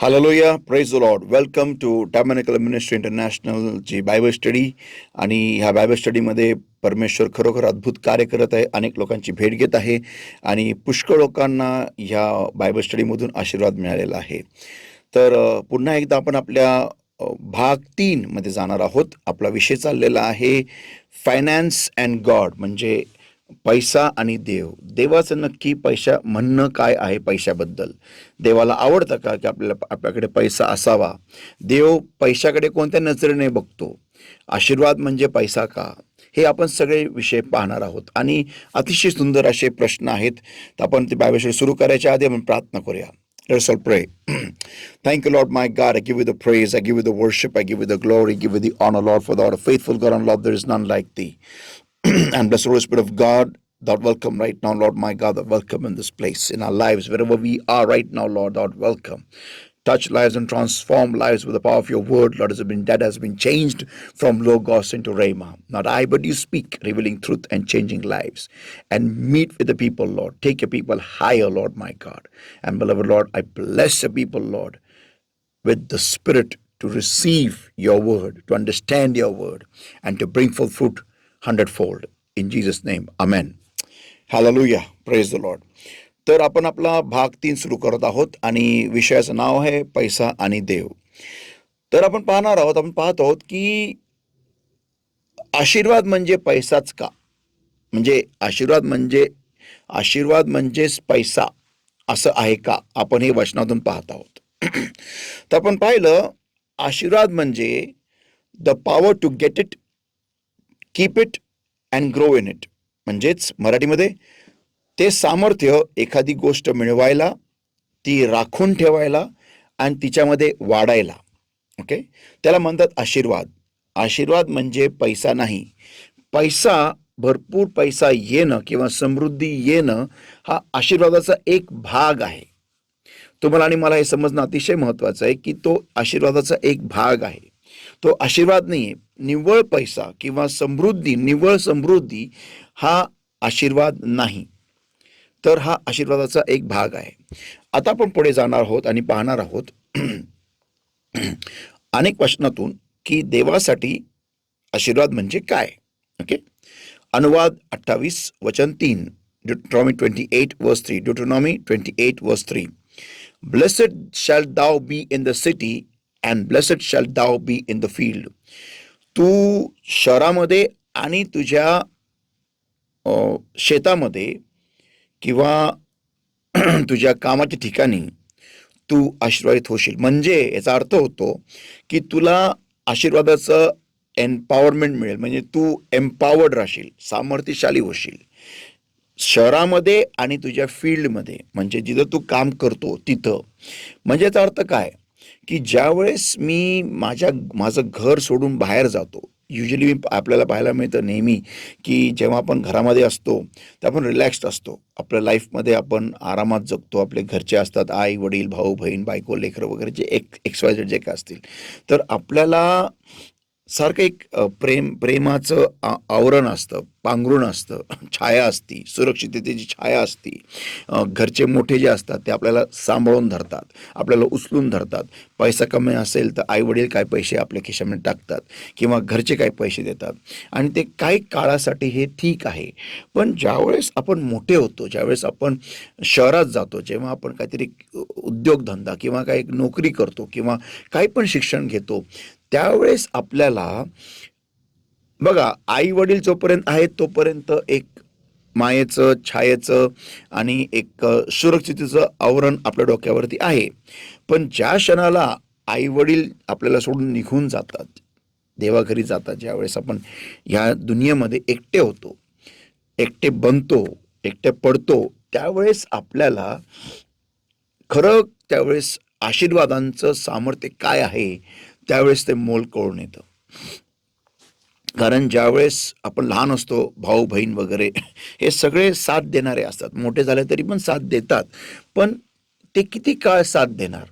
Hallelujah, praise the Lord. Welcome to tabernacle ministry international ची Bible study. आणि ह्या Bible स्टडीमध्ये परमेश्वर खरोखर अद्भुत कार्य करत आहे, अनेक लोकांची भेट घेत आहे आणि पुष्कळ लोकांना ह्या बायबल स्टडीमधून आशीर्वाद मिळालेला आहे. तर पुन्हा एकदा आपण आपल्या भाग 3 मध्ये जाणार आहोत. आपला विषय चाललेला आहे फायनान्स अँड गॉड, म्हणजे पैसा आणि देव. देवाचं नक्की पैसा म्हणणं काय आहे पैशाबद्दल? देवाला आवडतं का की आपल्याकडे पैसा असावा? देव पैशाकडे कोणत्या नजरेने बघतो? आशीर्वाद म्हणजे पैसा का? हे आपण सगळे विषय पाहणार आहोत आणि अतिशय सुंदर असे प्रश्न आहेत. तर आपण ते बायबल सुरू करायच्या आधी आपण प्रार्थना करूया. Let's all pray. Thank you, Lord, my God. I give you the praise. I give you the worship. I give you the glory. I give you the honor, Lord, for thou art a faithful God, and Lord, there is none like thee. And blessed Holy Spirit of God, thou art welcome right now, Lord, my God, thou art welcome in this place, in our lives, wherever we are right now, Lord, thou art welcome. Touch lives and transform lives with the power of your word, Lord, that has been changed from Logos into Rhema. Not I, but you speak, revealing truth and changing lives. And meet with the people, Lord. Take your people higher, Lord, my God. And beloved Lord, I bless the people, Lord, with the spirit to receive your word, to understand your word, and to bring forth fruit hundredfold. In Jesus' name, amen. Hallelujah. Praise the Lord. तर आपण आपला भाग 3 सुरू करत आहोत आणि विषयाचं नाव आहे पैसा आणि देव. तर आपण पाहत आहोत की आशीर्वाद म्हणजे पैसाच का? म्हणजे आशीर्वाद म्हणजेच पैसा असं आहे का? आपण हे वचनातून पाहत आहोत. तर आपण पाहिलं, आशीर्वाद म्हणजे the power to get it, keep it and grow in it. म्हणजेच मराठीमध्ये ते सामर्थ्य एखादी गोष्ट मिळवायला, ती राखून ठेवायला आणि तिच्यामध्ये वाढायला. ओके, त्याला म्हणतात आशीर्वाद. आशीर्वाद म्हणजे पैसा नाही. भरपूर पैसा येणं किंवा समृद्धी येणं हा आशीर्वादाचा एक भाग आहे. तुम्हाला आणि मला हे समजणं अतिशय महत्वाचं आहे की तो आशीर्वादाचा एक भाग आहे. तो आशीर्वाद नाही. निव्वळ पैसा किंवा निव्वळ समृद्धी हा आशीर्वाद नाही. तर हा आशीर्वादाचा एक भाग आहे. आता आपण पुढे जाणार आहोत आणि पाहणार आहोत अनेक वचनातून की देवासाठी आशीर्वाद म्हणजे काय. ओके, अनुवाद 28 वचन 3, Deuteronomy 28 verse 3. Deuteronomy 28 verse 3. Blessed shall thou be in the city and blessed shall thou be in the field. तू शहरामध्ये आणि तुझ्या शेतामध्ये किंवा तुझ्या कामाच्या ठिकाणी तू आशीर्वादित होशील. म्हणजे याचा अर्थ होतो की तुला आशीर्वादाचं एम्पॉवरमेंट मिळेल. म्हणजे तू एम्पॉवर्ड राहशील, सामर्थ्यशाली होशील शहरामध्ये आणि तुझ्या फील्डमध्ये, म्हणजे जिथं तू काम करतो तिथं. म्हणजे याचा अर्थ काय की ज्यावेळेस मी माझं घर सोडून बाहेर जातो, युजली आपल्याला पाहायला मिळतं नेहमी की जेव्हा आपण घरामध्ये असतो तर आपण रिलॅक्स्ड असतो. आपल्या लाईफमध्ये आपण आरामात जगतो. आपले घरचे असतात, आई वडील, भाऊ बहीण, बायको, लेकरं वगैरे, जे XYZ जे काय असतील. तर आपल्याला सारखं एक प्रेमाचं आवरण असतं, पांघरुण असतं, छाया असती, सुरक्षिततेची छाया असती. घरचे मोठे जे असतात ते आपल्याला सांभाळून धरतात, आपल्याला उचलून धरतात. पैसा कमी असेल तर आई वडील काय पैसे आपल्या खिशामध्ये टाकतात किंवा घरचे काय पैसे देतात आणि ते काही काळासाठी हे ठीक आहे. पण ज्यावेळेस आपण मोठे होतो, ज्यावेळेस आपण शहरात जातो, जेव्हा आपण काहीतरी उद्योगधंदा किंवा काही नोकरी करतो किंवा काही पण शिक्षण घेतो, त्यावेळेस आपल्याला बघा, आई वडील जोपर्यंत आहेत तोपर्यंत एक मायेचं, छायेचं आणि एक सुरक्षितेचं आवरण आपल्या डोक्यावरती आहे. पण ज्या क्षणाला आई वडील आपल्याला सोडून निघून जातात, देवाघरी जातात, ज्यावेळेस आपण ह्या दुनियेमध्ये एकटे होतो, एकटे बनतो, एकटे पडतो, त्यावेळेस आपल्याला त्यावेळेस आशीर्वादांचं सामर्थ्य काय आहे त्यावेळेस ते मोल कळून येतं. कारण ज्यावेळेस आपण लहान असतो, भाऊ बहीण वगैरे हे सगळे साथ देणारे असतात. मोठे झाले तरी पण साथ देतात. पण ते किती काळ साथ देणार,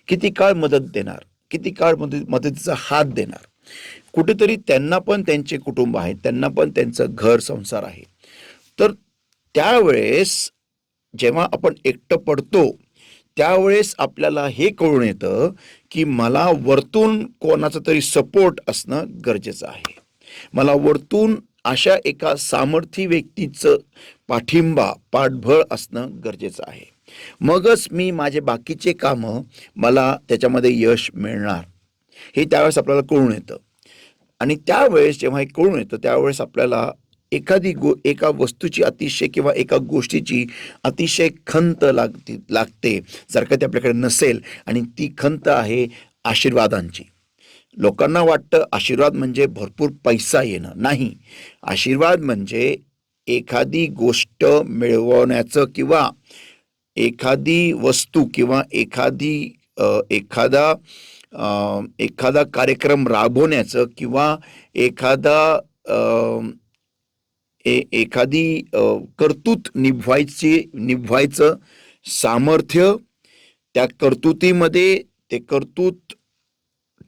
किती काळ मदत देणार, किती काळ मदतीचा हात देणार? कुठेतरी त्यांना पण त्यांचे कुटुंब आहे, त्यांना पण त्यांचं घर संसार आहे. तर त्यावेळेस जेव्हा आपण एकटं पडतो त्यावेळेस आपल्याला हे कळून येतं की मला वरतून कोणाचा तरी सपोर्ट असणं गरजेचं आहे. मला वरतून अशा एका सामर्थ्य व्यक्तीचं पाठिंबा, पाठबळ असणं गरजेचं आहे. मगच मी माझे बाकीचे कामं मला त्याच्यामध्ये यश मिळणार, हे त्यावेळेस आपल्याला कळून येतं. आणि त्यावेळेस जेव्हा हे कळून येतं त्यावेळेस आपल्याला एका वस्तूची अतिशय किंवा एका गोष्टीची अतिशय खंत लागते जर का ती आपल्याकडे नसेल, आणि ती खंत आहे आशीर्वादांची. लोकांना वाटतं आशीर्वाद म्हणजे भरपूर पैसा येणं. नाही, आशीर्वाद म्हणजे एखादी गोष्ट मिळवण्याचं किंवा एखादी वस्तू किंवा एखादा एखादा कार्यक्रम राबवण्याचं किंवा एखादा एखादी कर्तृत्व निभवायचं सामर्थ्य, त्या कर्तृत्वामध्ये ते कर्तृत्व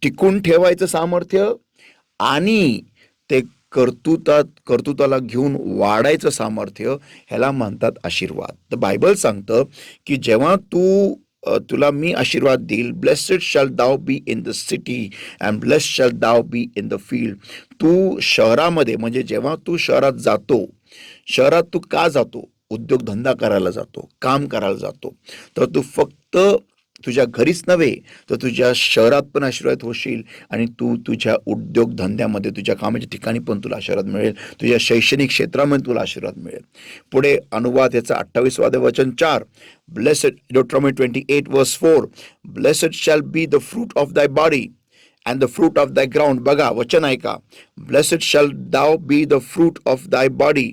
टिकून ठेवायचं सामर्थ्य, आणि ते कर्तृत्वाला घेऊन वाढायचं सामर्थ्य, ह्याला म्हणतात आशीर्वाद. तर बायबल सांगतं की जेव्हा तुला मी आशीर्वाद देईल, blessed shall thou be in the city and blessed shall thou be in the field. तू शहरामध्ये, म्हणजे जेव्हा तू शहरात जातो, शहरात तू का जातो? उद्योगधंदा करायला जातो, काम करायला जातो. तर तू फक्त तुझ्या घरीच नव्हे तर तुझ्या शहरात पण आशीर्वाद होशील, आणि तुझ्या उद्योगधंद्यामध्ये, तुझ्या कामाच्या ठिकाणी पण तुला आशीर्वाद मिळेल, तुझ्या शैक्षणिक क्षेत्रामध्ये तुला आशीर्वाद मिळेल. पुढे अनुवाद याचा 28 वचन 4, blessed, Deuteronomy 28 verse 4, blessed shall be the fruit of thy body and the fruit of thy ground. बघा वचन ऐका, blessed shall thou be the fruit of thy body,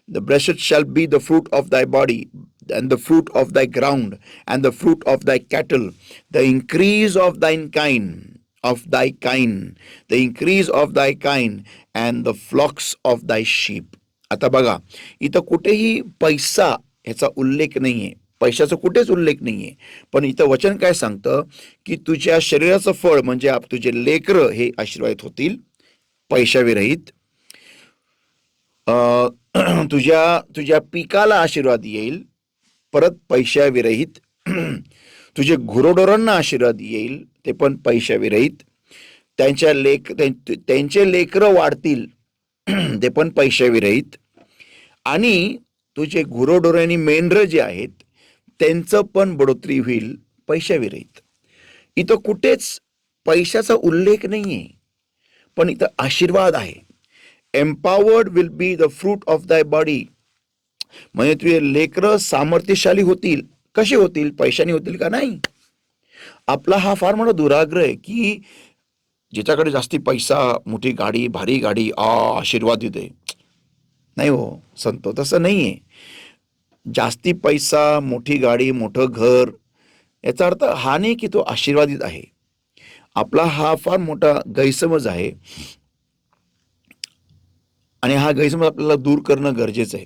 the blessed shall be the fruit of thy body and the fruit of thy ground and the fruit of thy cattle, the increase of the increase of thy kind and the flocks of thy sheep. आता बघा, इथं कुठेही पैसा ह्याचा उल्लेख नाहीये, पैशाचा कुठेच उल्लेख नाहीये. पण इथं वचन काय सांगतं की तुझ्या शरीराचं फळ म्हणजे तुझे लेकरं हे आशीर्वादित होतील, पैशाविरहित. तुझ्या पिकाला आशीर्वाद येईल, परत पैशाविरहित. तुझे गुरोढोरांना आशीर्वाद येईल, ते पण पैशाविरहित. त्यांचे लेकरं वाढतील, ते पण पैशाविरहित. आणि तुझे गुरोढोर आणि मेंढरं जे आहेत त्यांचं पण बढोतरी होईल, पैशाविरहित. इथं कुठेच पैशाचा उल्लेख नाहीये, पण इथं आशीर्वाद आहे. Empowered will be the fruit of thy body, म्हणजे तुझे लेकरं सामर्थ्यशाली होतील. कसे होतील? पैशाने होतील का? नाही. आपला हा फार मोठा दुराग्रह आहे की ज्याच्याकडे जास्ती पैसा, मोठी गाडी, भारी गाडी, आशीर्वाद देते. नाही हो संतो, तसं नाहीये. जास्ती पैसा, मोठी गाडी, मोठं घर, याचा अर्थ हा नाही की तो आशीर्वादित आहे. आपला हा फार मोठा गैरसमज आहे, आणि हा गैरसमज आपल्याला दूर करणं गरजेचं आहे.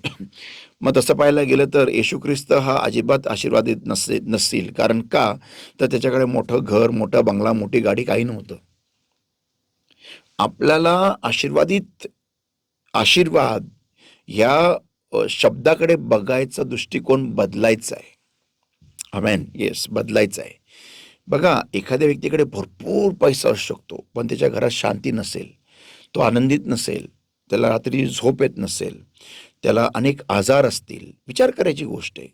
मग तसं पाहायला गेलं तर येशू ख्रिस्त हा अजिबात आशीर्वादित नसतील. कारण का? तर त्याच्याकडे मोठं घर, मोठा बंगला, मोठी गाडी काही नव्हतं. आपल्याला आशीर्वाद ह्या शब्दाकडे बघायचा दृष्टिकोन बदलायचा आहे. आमेन. येस, बदलायचा आहे. बघा, एखाद्या व्यक्तीकडे भरपूर पैसा असू शकतो, पण त्याच्या घरात शांती नसेल, तो आनंदित नसेल, त्याला रात्री झोप येत नसेल, त्याला अनेक आजार असतील. विचार करायची गोष्ट आहे.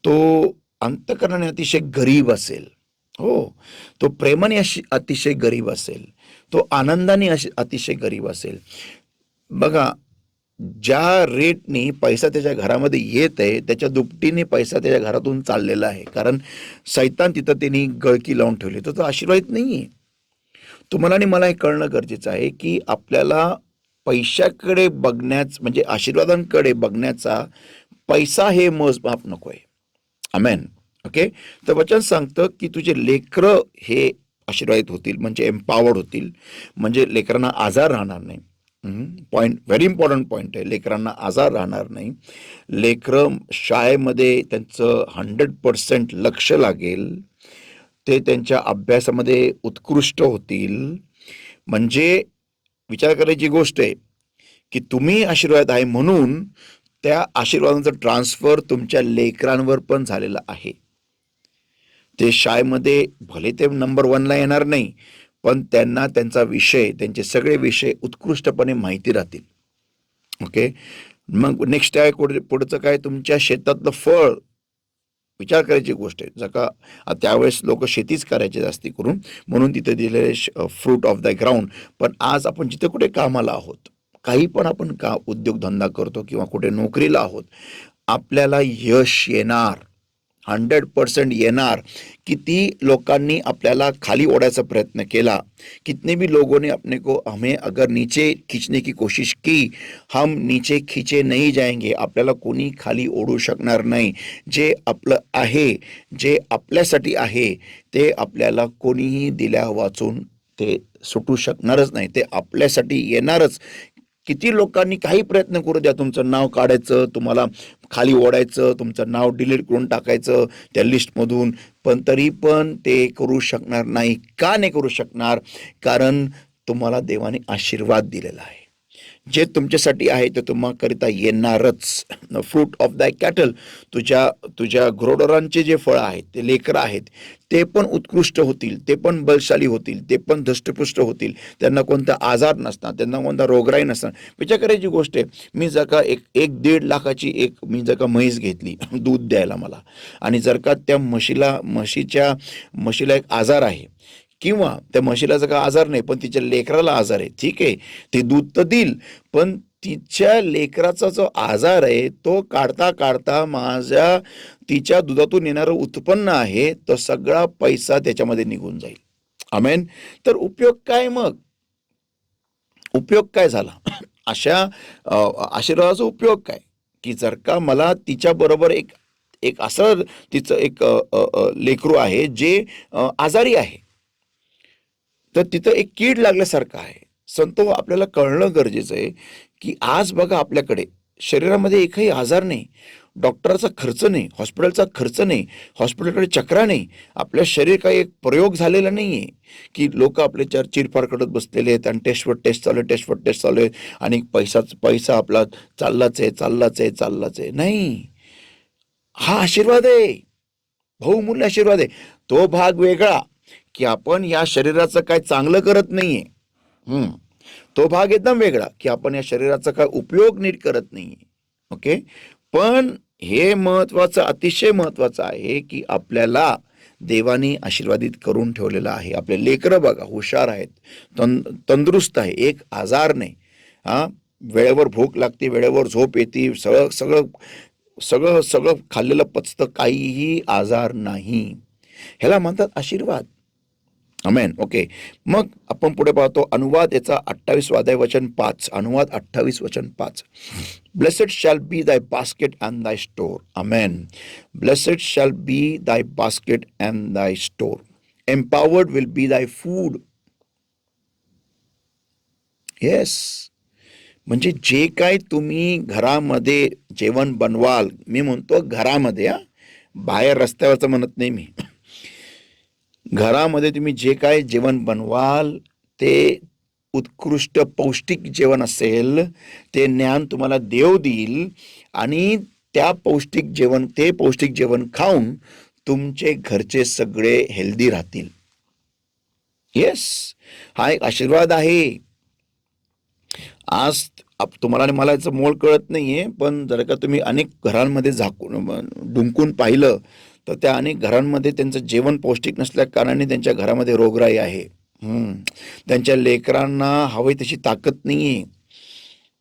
तो अंतःकरणाने अतिशय गरीब असेल, हो, तो प्रेमाने अतिशय गरीब असेल, तो आनंदाने अतिशय गरीब असेल. बघा, ज्या रेटने पैसा त्याच्या घरामध्ये येत आहे त्याच्या दुपटीने पैसा त्याच्या घरातून चाललेला आहे, कारण सैतान तिथं त्यांनी गळकी लावून ठेवली. तर तो आशीर्वादित नाहीये. तुम्हाला आणि मला हे कळणं गरजेचं आहे की आपल्याला पैशाकडे म्हणजे आशीर्वादांकडे बघण्याचा पैसा हे मोजमाप नकोय. आमेन. ओके. तर वचन सांगतं की तुझे लेकरं हे आशीर्वादित होतील, म्हणजे एम्पॉवर्ड होतील, म्हणजे लेकरांना आजार राहणार नाही. पॉईंट, व्हेरी इम्पॉर्टंट पॉईंट आहे. लेकरांना आजार राहणार नाही. लेकरं शाळेमध्ये त्यांचं 100% लक्ष लागेल, ते त्यांच्या अभ्यासामध्ये उत्कृष्ट होतील. म्हणजे विचार करायची गोष्ट आहे की तुम्ही आशीर्वाद आहे म्हणून त्या आशीर्वादांचं ट्रान्सफर तुमच्या लेकरांवर पण झालेलं आहे. ते शाळेमध्ये भले ते नंबर 1ला येणार नाही, पण त्यांना त्यांचा विषय, त्यांचे सगळे विषय उत्कृष्टपणे माहिती राहतील. ओके. मग नेक्स्ट आहे पुढचं काय, तुमच्या शेतातलं फळ. विचार करायची गोष्ट आहे. जर का त्यावेळेस लोक शेतीच करायचे जास्ती करून, म्हणून तिथे दिलेले फ्रूट ऑफ द ग्राउंड. पण आज आपण जिथे कुठे कामाला आहोत, काही पण आपण उद्योगधंदा करतो किंवा कुठे नोकरीला आहोत, आपल्याला यश येणार, 100% येणार. किती लोकांनी आपल्याला खाली ओढायचा प्रयत्न केला, कितने भी लोगों ने अपने को हमें अगर नीचे खींचने की कोशिश की, हम नीचे खींचे नहीं जाएंगे. आपल्याला कोणी खाली ओढू शकणार नाही. जे आपलं आहे, जे आपल्यासाठी आहे, ते आपल्याला कोणीही दिल्या वाचून ते सुटू शकणारच नाही. ते आपल्यासाठी येणारच. किती लोकांनी काही प्रयत्न करू द्या, तुमचं नाव काढायचं, तुम्हाला खाली ओढायचं, तुमचं नाव डिलीट करून टाकायचं त्या लिस्टमधून, पण तरी पण ते करू शकणार नाही. का नाही करू शकणार? कारण तुम्हाला देवाने आशीर्वाद दिलेला आहे. जे तुमच्यासाठी आहे ते तुम्हाकरिता येणारच. फ्रूट ऑफ दाय कॅटल, तुझ्या घोडोरांचे जे फळं आहेत, ते लेकरं आहेत, ते पण उत्कृष्ट होतील, ते पण बलशाली होतील, ते पण धष्टपुष्ट होतील. त्यांना कोणता आजार नसणार, त्यांना कोणता रोगराई नसणार. विचार करायची गोष्ट आहे, मी जर का 1-1.5 लाखाची मी जर का म्हैस घेतली दूध द्यायला मला, आणि जर का त्या म्हशीला एक आजार आहे, किंवा त्या म्हशीला जर का आजार नाही पण तिच्या लेकराला आजार आहे, ठीक आहे, ते दूध तर देईल, पण तिच्या लेकराचा जो आजार आहे तो काढता काढता तिच्या दुधातून येणारं उत्पन्न आहे, तो सगळा पैसा त्याच्यामध्ये निघून जाईल. आमेन. तर उपयोग काय? मग उपयोग काय झाला? अशा आशीर्वादाचा उपयोग काय? की जर का मला तिच्याबरोबर एक असं तिचं एक लेकरू आहे जे आजारी आहे, तर तिथं एक कीड लागल्यासारखं आहे. संतो, आपल्याला कळणं गरजेचं आहे की आज बघा, आपल्याकडे शरीरामध्ये एकही आजार नाही, डॉक्टरचा खर्च नाही, हॉस्पिटलचा खर्च नाही, हॉस्पिटलकडे चक्रा नाही. आपल्या शरीर काही एक प्रयोग झालेला नाही आहे की लोक आपले चिरफार करत बसलेले आहेत आणि टेस्टवर टेस्ट चालू आहे आणि पैसा आपला चाललाच आहे. नाही, हा आशीर्वाद आहे, बहुमूल्य आशीर्वाद आहे. तो भाग वेगळा की आपण या शरीराचं काय चांगलं करत नाहीये. तो भाग एकदम वेगळा की आपण या शरीराचा काय उपयोग नीट करत नाहीये. ओके. पण हे महत्वाचं, अतिशय महत्वाचं आहे की आपल्याला देवाने आशीर्वादित करून ठेवलेलं आहे. आपले लेकरं बघा हुशार आहेत, तंदुरुस्त आहे, एक आजार नाही. वेळेवर भूक लागते, वेळेवर झोप येते, सगळं खाल्लेलं पचतं, काहीही आजार नाही. ह्याला म्हणतात आशीर्वाद. आमेन. ओके. मग आपण पुढे पाहतो अनुवाद याचा 28 अध्याय वचन 5. अनुवाद 28 वचन 5. ब्लेसेड शॅल बी दाय बास्केट अँड दाय स्टोर. आमेन. ब्लेसेड शॅल बी दाय बास्केट अँड दाय स्टोर. एम्पॉवर्ड विल बी दाय फूड. येस. म्हणजे जे काय तुम्ही घरामध्ये जेवण बनवाल, मी म्हणतो घरामध्ये, बाहेर रस्त्यावरचं म्हणत नाही मी, घरामध्ये तुम्ही जे काय जेवण बनवाल ते उत्कृष्ट पौष्टिक जेवण असेल, ते ज्ञान तुम्हाला देव देईल आणि ते पौष्टिक जेवण खाऊन तुमचे घरचे सगळे हेल्दी राहतील. येस, हा एक आशीर्वाद आहे. आज तुम्हाला आणि मला याचं मोल कळत नाहीये, पण जर का तुम्ही अनेक घरांमध्ये डुंकून पाहिलं तर त्या अनेक घरांमध्ये त्यांचं जेवण पौष्टिक नसल्या कारणाने त्यांच्या घरामध्ये रोगराई आहे. त्यांच्या लेकरांना हवी तशी ताकद नाहीये.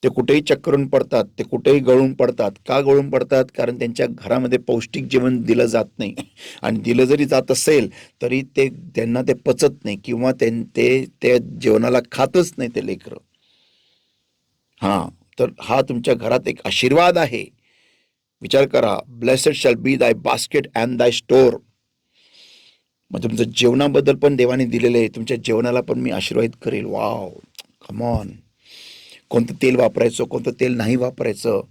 ते कुठेही चक्करून पडतात, ते कुठेही गळून पडतात. का गळून पडतात? कारण त्यांच्या घरामध्ये पौष्टिक जेवण दिलं जात नाही, आणि दिलं जरी जात असेल तरी त्यांना ते पचत नाही, किंवा ते जेवणाला खातच नाही ते लेकरं. तर हा तुमच्या घरात एक आशीर्वाद आहे. विचार करा, ब्लेसेड शॅल बी दाय बास्केट अँड दाय स्टोर. मग तुमच्या जेवणाबद्दल पण देवाने दिलेलं आहे, तुमच्या जेवणाला पण मी आशीर्वादित करेल. Wow, come on. कोणतं तेल वापरायचं, कोणतं तेल नाही वापरायचं,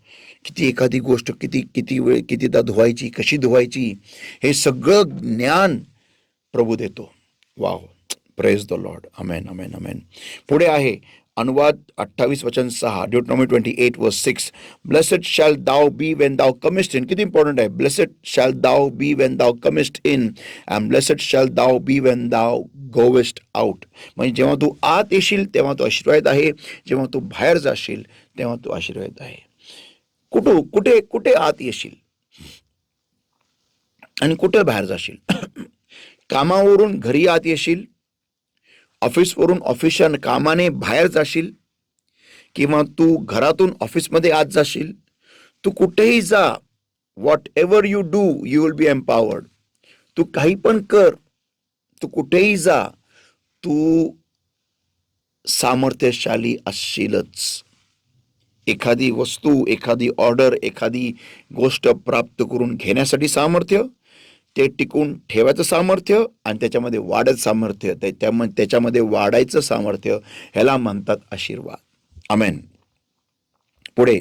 एखादी गोष्ट किती वेळ कितीदा धुवायची, कशी धुवायची, हे सगळं ज्ञान प्रभू देतो. Wow, praise the Lord. Amen, amen, amen. पुढे आहे अनुवाद 28:6, Deuteronomy 28:6. Blessed shall thou be when thou comest in. किती इम्पॉर्टंट आहे. Blessed shall thou be when thou comest in, and blessed shall thou be when thou goest out. म्हणजे जेव्हा तू आत येशील तेव्हा तू आशीर्वाद आहे, जेव्हा तू बाहेर जाशील तेव्हा तू आशीर्वाद आहे. कुठे कुठे आत येशील आणि कुठे बाहेर जाशील. कामावरून घरी आत येशील, ऑफिसवरून ऑफिसच्या कामाने बाहेर जाशील, किंवा तू घरातून ऑफिसमध्ये आत जाशील. तू कुठेही जा, whatever you do you will be empowered. तू काही पण कर, तू कुठेही जा, तू सामर्थ्यशाली असशीलच. एखादी वस्तू, एखादी ऑर्डर, एखादी गोष्ट प्राप्त करून घेण्यासाठी सामर्थ्य, ते टिकून ठेवायचं सामर्थ्य, आणि त्याच्यामध्ये वाढायचं सामर्थ्य, त्याच्यामध्ये वाढायचं सामर्थ्य, ह्याला म्हणतात आशीर्वाद. आमेन. पुढे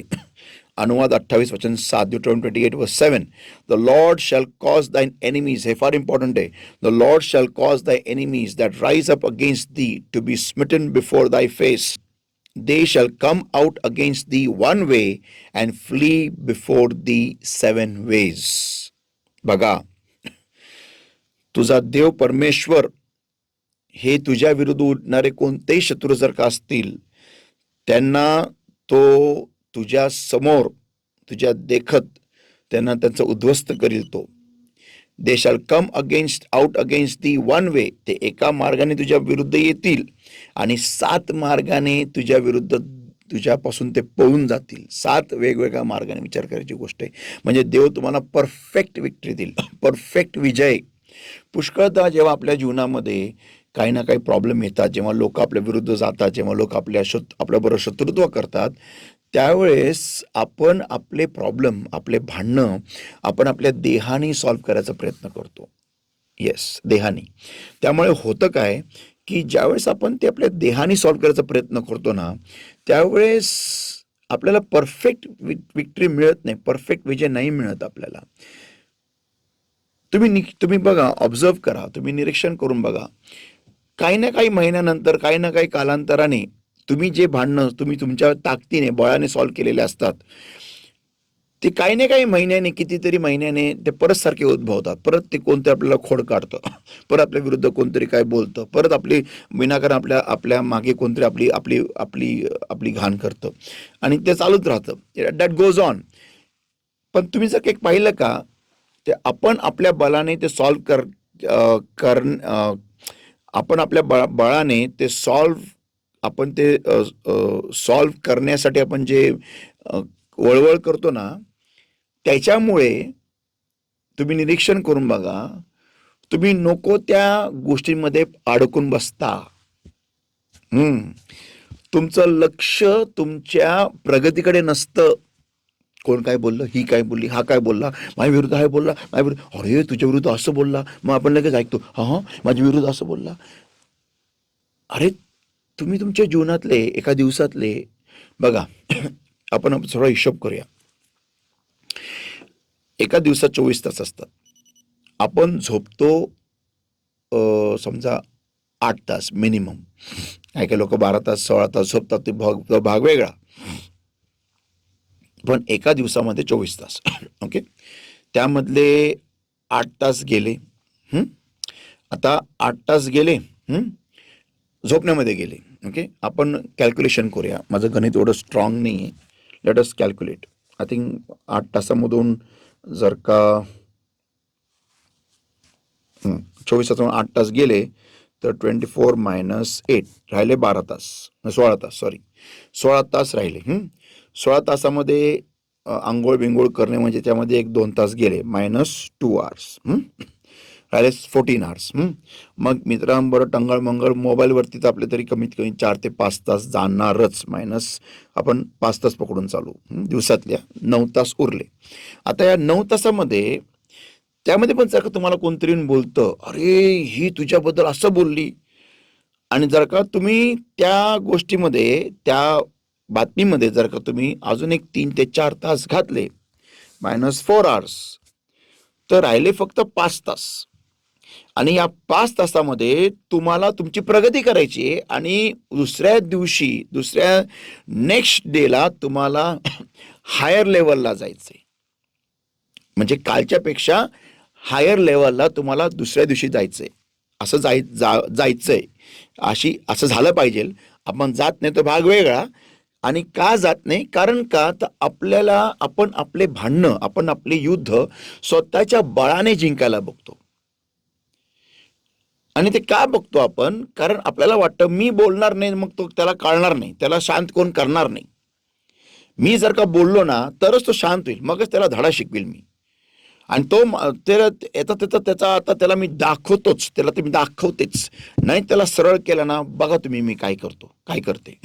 अनुवाद 28:7, Deuteronomy 28:7. The Lord shall cause thine enemies, हे फार इम्पॉर्टंट आहे. The Lord shall cause thy enemies that rise up against thee to be smitten before thy face. They shall come out against thee one way and flee before thee 7 ways. बघा, तुझा देव परमेश्वर हे तुझ्या विरुद्ध उठणारे कोणतेही शत्रू जर का असतील, त्यांना तो तुझ्या समोर, तुझ्या देखत त्यांना त्यांचं उद्ध्वस्त करील. तो दे shall come out against thee one वे. ते एका मार्गाने तुझ्या विरुद्ध येतील आणि 7 मार्गाने तुझ्या विरुद्ध, तुझ्यापासून ते पळून जातील. 7 वेगवेगळ्या मार्गाने. विचार करायची गोष्ट आहे. म्हणजे देव तुम्हाला परफेक्ट विक्ट्री देईल, परफेक्ट विजय. पुष्कळदा जेव्हा आपल्या जीवनामध्ये काही ना काही प्रॉब्लेम येतात, जेव्हा लोक आपल्या विरुद्ध जातात, जेव्हा लोक आपल्याबरोबर शत्रुत्व करतात, त्यावेळेस आपण आपले प्रॉब्लेम, आपले भांडणं आपण आपल्या देहाने सॉल्व्ह करायचा प्रयत्न करतो. येस, देहाने. त्यामुळे होतं काय की ज्यावेळेस आपण ते आपल्या देहाने सॉल्व्ह करायचा प्रयत्न करतो ना, त्यावेळेस आपल्याला परफेक्ट विक्ट्री मिळत नाही, परफेक्ट विजय नाही मिळत आपल्याला. तुम्ही बघा, ऑब्झर्व करा, तुम्ही निरीक्षण करून बघा. काही ना काही महिन्यानंतर, काही ना काही कालांतराने तुम्ही जे भांडणं तुम्ही तुमच्या ताकदीने, बळाने सॉल्व्ह केलेले असतात, ते काही ना काही महिन्याने, कितीतरी महिन्याने ते परत सारखे उद्भवतात. परत ते कोणतं आपल्याला खोड काढतं, परत आपल्या विरुद्ध कोणतरी काय बोलतं, परत आपली विनाकारण आपल्या मागे कोणतरी आपली आपली आपली आपली घाण करतं, आणि ते चालूच राहतं. That goes on. पण तुम्ही जर एक पाहिलं का, ते आपण आपल्या बळाने ते सॉल्व्ह आपण आपल्या बळाने ते आपण ते सॉल्व्ह करण्यासाठी आपण जे वळवळ करतो ना, त्याच्यामुळे तुम्ही निरीक्षण करून बघा, तुम्ही नको त्या गोष्टींमध्ये अडकून बसता. तुमचं लक्ष तुमच्या प्रगतीकडे नसतं. कोण काय बोललं, ही काय बोलली, हा काय बोलला, माझ्या विरुद्ध आहे बोलला, माझ्या विरुद्ध, अरे तुझ्या विरुद्ध असं बोलला, मग आपण लगेच ऐकतो, हा माझ्या विरुद्ध असं बोलला. अरे तुम्ही तुमच्या जीवनातले एका दिवसातले बघा, आपण थोडा हिशोब करूया. एका दिवसात 24 तास असतात. आपण झोपतो समजा 8 तास मिनिमम. काही लोक 12 तास 16 तास झोपतात, ते भाग वेगळा. पण एका दिवसामध्ये 24 तास. ओके, त्यामधले 8 तास गेले. आता 8 तास गेले झोपण्यामध्ये गेले. ओके, आपण कॅल्क्युलेशन करूया. माझं गणित एवढं स्ट्रॉंग नाही आहे. Let us calculate. I think 8 तासामधून जर का 24 तासामधून 8 तास गेले तर 24 - 8 राहिले 12 तास, 16 तास, सॉरी 16 तास राहिले. 16 तासामध्ये आंघोळ बिंघोळ करणे म्हणजे त्यामध्ये 1-2 तास गेले, -2 hours. राहिले 14 hours. मग मित्रांबरोबर टंगळ मंगळ मोबाईलवरती तर आपले तरी कमीत कमी 4 ते 5 तास जाणारच. मायनस आपण 5 तास पकडून चालू. दिवसातल्या 9 तास उरले. आता या 9 तासामध्ये त्यामध्ये पण जर का तुम्हाला कोणतरी बोलतं, अरे ही तुझ्याबद्दल असं बोलली, आणि जर का तुम्ही त्या गोष्टीमध्ये, त्या बातमीमध्ये जर का तुम्ही अजून एक 3 ते 4 तास घातले, -4 hours, तर राहिले फक्त 5 तास. आणि या 5 तासामध्ये तुम्हाला तुमची प्रगती करायची आहे आणि दुसऱ्या दिवशी दुसऱ्या नेक्स्ट डेला तुम्हाला हायर लेवलला जायचंय. म्हणजे कालच्यापेक्षा हायर लेवलला तुम्हाला दुसऱ्या दिवशी जायचंय. असं जायचंय. असं झालं पाहिजे. आपण जात नाही तो भाग वेगळा. आणि का जात नाही? कारण का तर आपण आपले भांडणं, आपण आपले युद्ध स्वतःच्या बळाने जिंकायला बघतो. आणि ते का बघतो आपण? कारण आपल्याला वाटतं मी बोलणार नाही, मग तो त्याला कळणार नाही, त्याला शांत कोण करणार नाही. मी जर का बोललो ना तरच तो शांत होईल, मगच त्याला धडा शिकवेल मी. आणि तो त्याचा आता त्याला मी दाखवतोच, त्याला ते मी दाखवतेच. नाही त्याला सरळ केलं ना, बघा तुम्ही मी काय करतो, काय करते.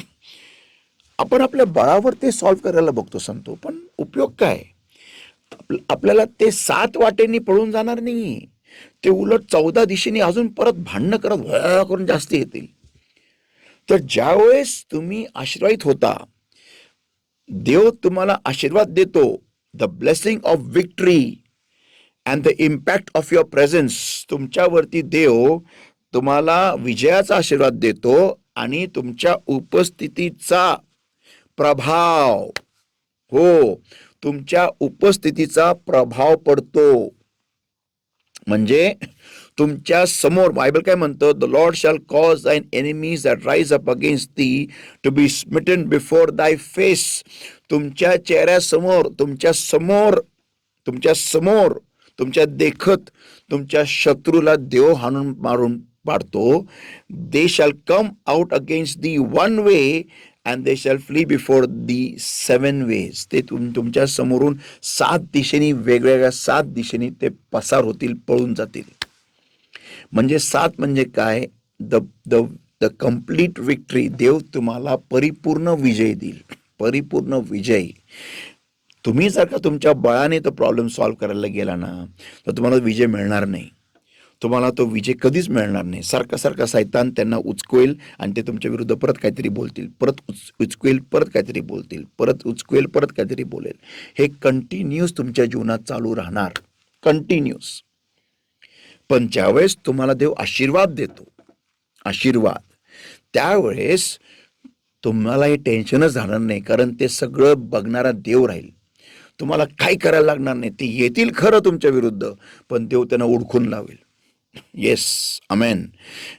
आपण आपल्या बळावर ते सॉल्व्ह करायला बघतो सांगतो, पण उपयोग काय? आपल्याला ते 7 वाटेंनी पळून जाणार नाही, ते उलट 14 दिशेने अजून परत भांडणं करत भया करून जास्त येतील. तर ज्यावेळेस तुम्ही आशीर्वादित होता, देव तुम्हाला आशीर्वाद देतो, the blessing of victory and the impact of your presence, तुमच्यावरती देव तुम्हाला विजयाचा आशीर्वाद देतो आणि तुमच्या उपस्थितीचा प्रभाव, हो, तुमच्या उपस्थितीचा प्रभाव पडतो. म्हणजे तुमच्या समोर बायबल काय म्हणतो? The Lord shall cause thine enemies that rise up against thee to be smitten before thy face. तुमच्या चेहऱ्यासमोर, तुमच्या समोर, तुमच्या देखत तुमच्या शत्रूला देव हाणून मारून पाडतो. They shall come out against thee one way and they shall flee before thee 7 ways. ते तुमच्या समोरून 7 दिशेनी, वेगवेगळ्या 7 दिशेनी ते पसार होतील, पळून जातील. म्हणजे 7 म्हणजे काय? The the the complete victory. देव तुम्हाला परिपूर्ण विजय देईल, परिपूर्ण विजय. तुम्ही जर का तुमच्या बळाने तो प्रॉब्लेम सॉल्व्ह करायला गेला ना, तर तुम्हाला विजय मिळणार नाही. तुम्हाला तो विजय कधीच मिळणार नाही. सारखा सैतान त्यांना उचकवेल आणि ते तुमच्या विरुद्ध परत काहीतरी बोलतील, परत उचकवेल, परत काहीतरी बोलतील, परत उचकवेल, परत काहीतरी बोलेल. हे कंटिन्यूस तुमच्या जीवनात चालू राहणार, कंटिन्यूस. पण ज्यावेळेस तुम्हाला देव आशीर्वाद देतो, आशीर्वाद, त्यावेळेस तुम्हाला हे टेन्शनच राहणार नाही, कारण ते सगळं बघणारा देव राहील. तुम्हाला काय करायला लागणार नाही. ते येतील खरं तुमच्या विरुद्ध, पण देव त्यांना उडखून लावेल. Yes, amen.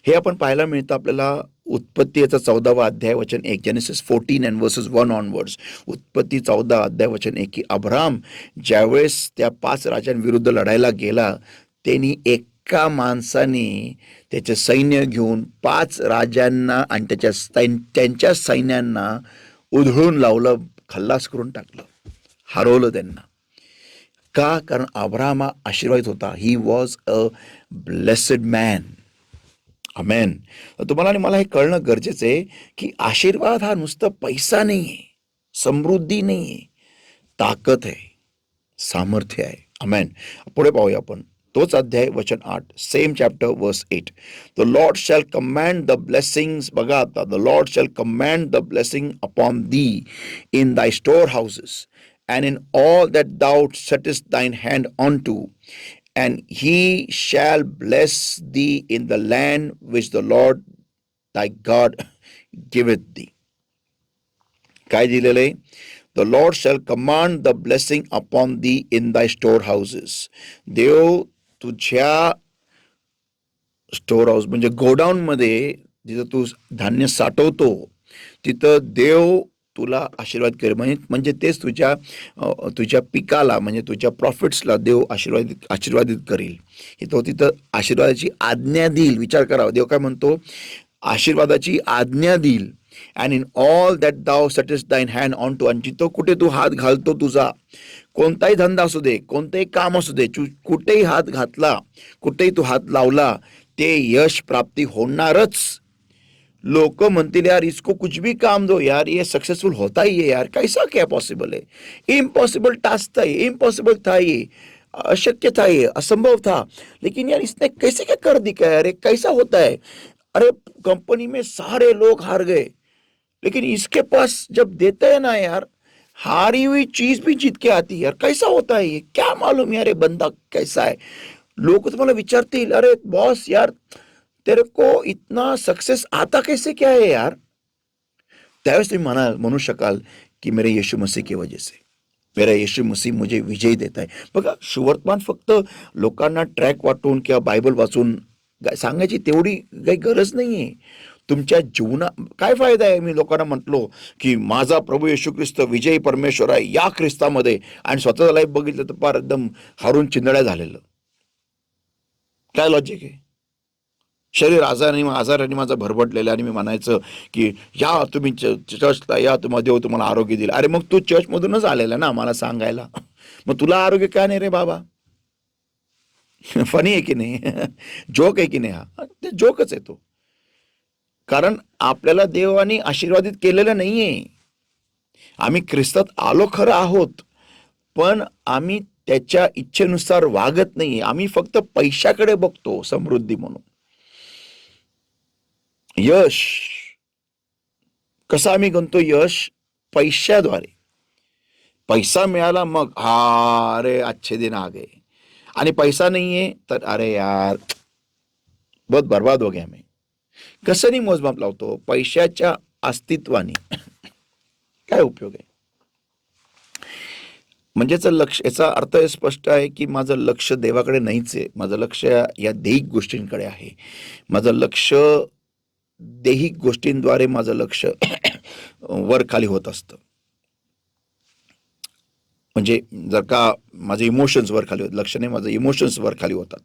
हे आपण पाहायला मिळतं आपल्याला उत्पत्ती याचा 14वा अध्याय वचन 1, जेनेसिस 14 and verses 1 onwards. उत्पत्ती 14 अध्याय वचन 1 की अब्राम ज्यावेळेस त्या 5 राजांविरुद्ध लढायला गेला, त्यांनी एका माणसाने त्याचे सैन्य घेऊन 5 राजांना आणि त्यांच्या सैन्यांना उधळून लावलं, खल्लास करून टाकलं, हरवलं त्यांना. का? कारण अब्राम हा आशीर्वादित होता. He was a blessed man. Amen. तुम्हाला आणि मला हे कळणं गरजेचं आहे की आशीर्वाद हा नुसतं पैसा नाही आहे, समृद्धी नाही आहे, ताकद आहे, सामर्थ्य आहे. आमेन. पुढे पाहूया आपण तोच अध्याय वचन 8, same chapter verse 8. The Lord shall command the blessings. बघा आता, the Lord shall command the blessing upon thee in thy storehouses and in all that thou settest thine hand unto, and he shall bless thee in the land which the Lord thy God giveth thee. काय दिलेलं आहे? The Lord shall command the blessing upon thee in thy storehouses. देव तुझ्या store house म्हणजे godown मध्ये, जिथं तू धान्य साठवतो, तिथं देव तुला आशीर्वाद करेल. म्हणजे तेच तुझ्या पिकाला, म्हणजे तुझ्या प्रॉफिट्सला देव आशीर्वादित करेल. तो तिथं आशीर्वादाची आज्ञा देईल. विचार करा, देव काय म्हणतो? आशीर्वादाची आज्ञा देईल. अँड इन ऑल दॅट दाउ सेटस्ट दाइन हँड ऑन टू. आणि जिथं कुठे तू हात घालतो, तुझा कोणताही धंदा असू दे, कोणतंही काम असू दे, कुठेही हात घातला, कुठेही तू हात लावला, ते यश प्राप्ती होणारच. लोक म्हणतील, यार इसको कुछ भी काम दो यार, ये सक्सेसफुल होता ही है यार, कैसा क्या पॉसिबल है, इम्पॉसिबल टास्क था ये, इम्पॉसिबल था ये, अशक्य था ये, असंभव था, लेकिन यार इसने कैसे क्या कर दिखा यार, कैसा होता है. अरे कंपनी में सारे लोग हार गए, लेकिन इसके पास जब देते हैं ना यार, हारी हुई चीज भी जीत के आती है यार, कैसा होता है ये, क्या मालूम यार ये बंदा कैसा है. लोक तुम्हाला विचारतील, अरे बॉस यार तेरे को इतना सक्सेस आता कैसे क्या है यार. त्यावेळेस तुम्ही म्हणू शकाल की मेरे यीशु मसीह की वजह से, मेरा यीशु मसीह मुझे विजय देत आहे. बघा, सुवर्तमान फक्त लोकांना ट्रॅक वाटून किंवा बायबल वाचून सांगायची तेवढी काही गरज नाहीये. तुमच्या जीवना काय फायदा आहे मी लोकांना म्हटलो की माझा प्रभू येशू ख्रिस्त विजयी परमेश्वर आहे या ख्रिस्तामध्ये, आणि स्वतःचा लाईफ बघितलं तर फार एकदम हारून चिंदड्या झालेलं. काय लॉजिक आहे? शरीर आजाराने माझं भरभटलेलं, आणि मी म्हणायचं की या तुम्ही चर्चला या, तुम्हाला देव तुम्हाला आरोग्य दिलं. अरे मग तू चर्चमधूनच आलेला ना मला सांगायला, मग तुला आरोग्य काय नाही रे बाबा? फनी आहे की नाही? जोक आहे की नाही? हा ते जोकच आहे तो. कारण आपल्याला देवाने आशीर्वादित केलेलं नाहीये. आम्ही ख्रिस्तात आलो खरं आहोत, पण आम्ही त्याच्या इच्छेनुसार वागत नाहीये. आम्ही फक्त पैशाकडे बघतो समृद्धी म्हणून. यश कसं आम्ही गणतो? यश पैशाद्वारे. पैसा मिळाला मग हा अरे अच्छे दिन आ गए, आणि पैसा नाहीये तर अरे यार बहुत बर्बाद हो गया मैं. कसं नाही मोजमाप लावतो? पैशाच्या अस्तित्वाने काय उपयोग आहे? म्हणजे लक्ष, याचा अर्थ हे स्पष्ट आहे की माझं लक्ष देवाकडे नाहीच आहे. माझं लक्ष या दैहिक गोष्टींकडे आहे. माझं लक्ष दैहिक गोष्टींद्वारे माझं लक्ष वर खाली होत असतं. म्हणजे जर का माझे इमोशन्स वर खाली होत, लक्ष नाही, माझं इमोशन्स वर खाली होतात.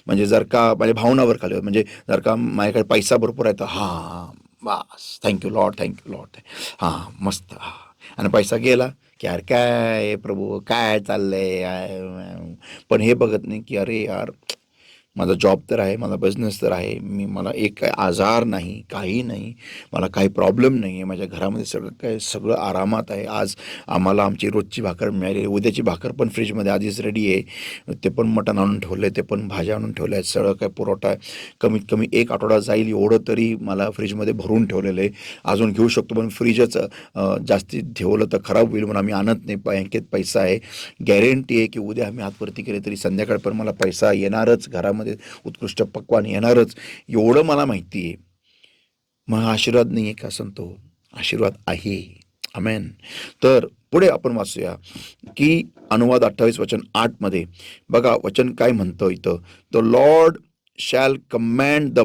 म्हणजे जर का माझ्या भावनावर खाली होत, म्हणजे जर का माझ्याकडे पैसा भरपूर आहे तर हां बस थँक्यू लॉर्ड, थँक्यू लॉर्ड, हां मस्त, हां. आणि पैसा गेला की यार काय प्रभू काय चाललंय, पण हे बघत नाही की अरे यार माझा जॉब तर आहे, माझा बिझनेस तर आहे, मला एक काय आजार नाही, काही नाही, मला काही प्रॉब्लेम नाही आहे, माझ्या घरामध्ये सगळं आरामात आहे. आज आम्हाला आमची रोजची भाकर मिळाली, उद्याची भाकर पण फ्रीजमध्ये आधीच रेडी आहे, ते पण मटण आणून ठेवलं आहे, ते पण भाज्या आणून ठेवल्या आहेत, सगळं काय पुरवठा आहे, कमीत कमी 1 आठवडा जाईल एवढं तरी मला फ्रीजमध्ये भरून ठेवलेलं आहे. अजून घेऊ शकतो, पण फ्रीजच जास्तीत ठेवलं तर खराब होईल म्हणून आम्ही आणत नाही. बँकेत पैसा आहे, गॅरंटी आहे की उद्या आम्ही हातवरती केले तरी संध्याकाळ पण मला पैसा येणारच, घरामध्ये उत्कृष्ट पक्वान येणारच, एवढं मला माहिती आहे. मग आशीर्वाद नाही आहे का संतो? आशीर्वाद आहे. आमेन. तर पुढे आपण वाचूया की अनुवाद 28 वचन 8 मध्ये बघा वचन काय म्हणतं इथं. The Lord shall command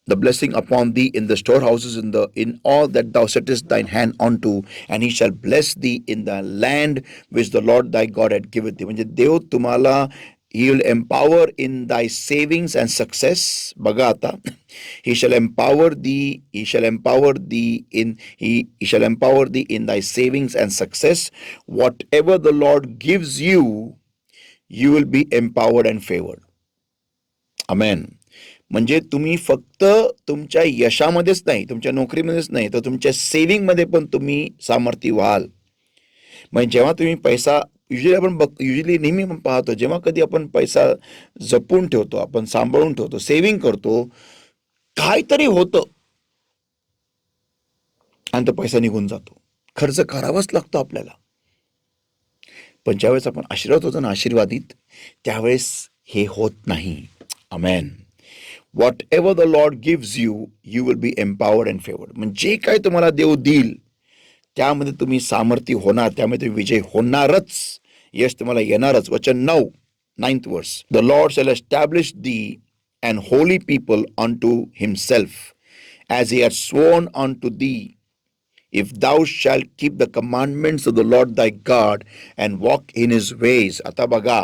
the blessing upon thee in the storehouses, in all that thou settest thine hand unto, and he shall bless thee in the land which the Lord thy God had given thee. म्हणजे देव तुम्हाला he will empower in thy savings and success. बघा आता, he shall empower thee in thy savings and success. Whatever the Lord gives you, you will be empowered and favored. Amen. म्हणजे तुम्ही फक्त तुमच्या यशामध्येच नाही, तुमच्या नोकरीमध्येच नाही, तर तुमच्या सेव्हिंगमध्ये पण तुम्ही सामर्थ्य व्हाल. म्हणजे जेव्हा तुम्ही पैसा युजली नेहमी आपण पाहतो, जेव्हा कधी आपण पैसा जपून ठेवतो, आपण सांभाळून ठेवतो, सेव्हिंग करतो, काहीतरी होतं आणि तो पैसा निघून जातो. खर्च करावाच लागतो आपल्याला. पण ज्यावेळेस आपण आशीर्वाद होतो ना, आशीर्वादित, त्यावेळेस हे होत नाही. आमेन. Whatever the Lord gives you, you will be empowered and favored. म्हणजे जे काय तुम्हाला देव देईल त्यामध्ये तुम्ही सामर्थ्य होणार, त्यामध्ये तुम्ही विजय होणारच, यश तुम्हाला येणारच. वचन 9th verse. The Lord shall establish thee an holy people unto himself, as he hath sworn unto thee, if thou shalt keep the commandments of the Lord thy God and walk in his ways. आता बघा,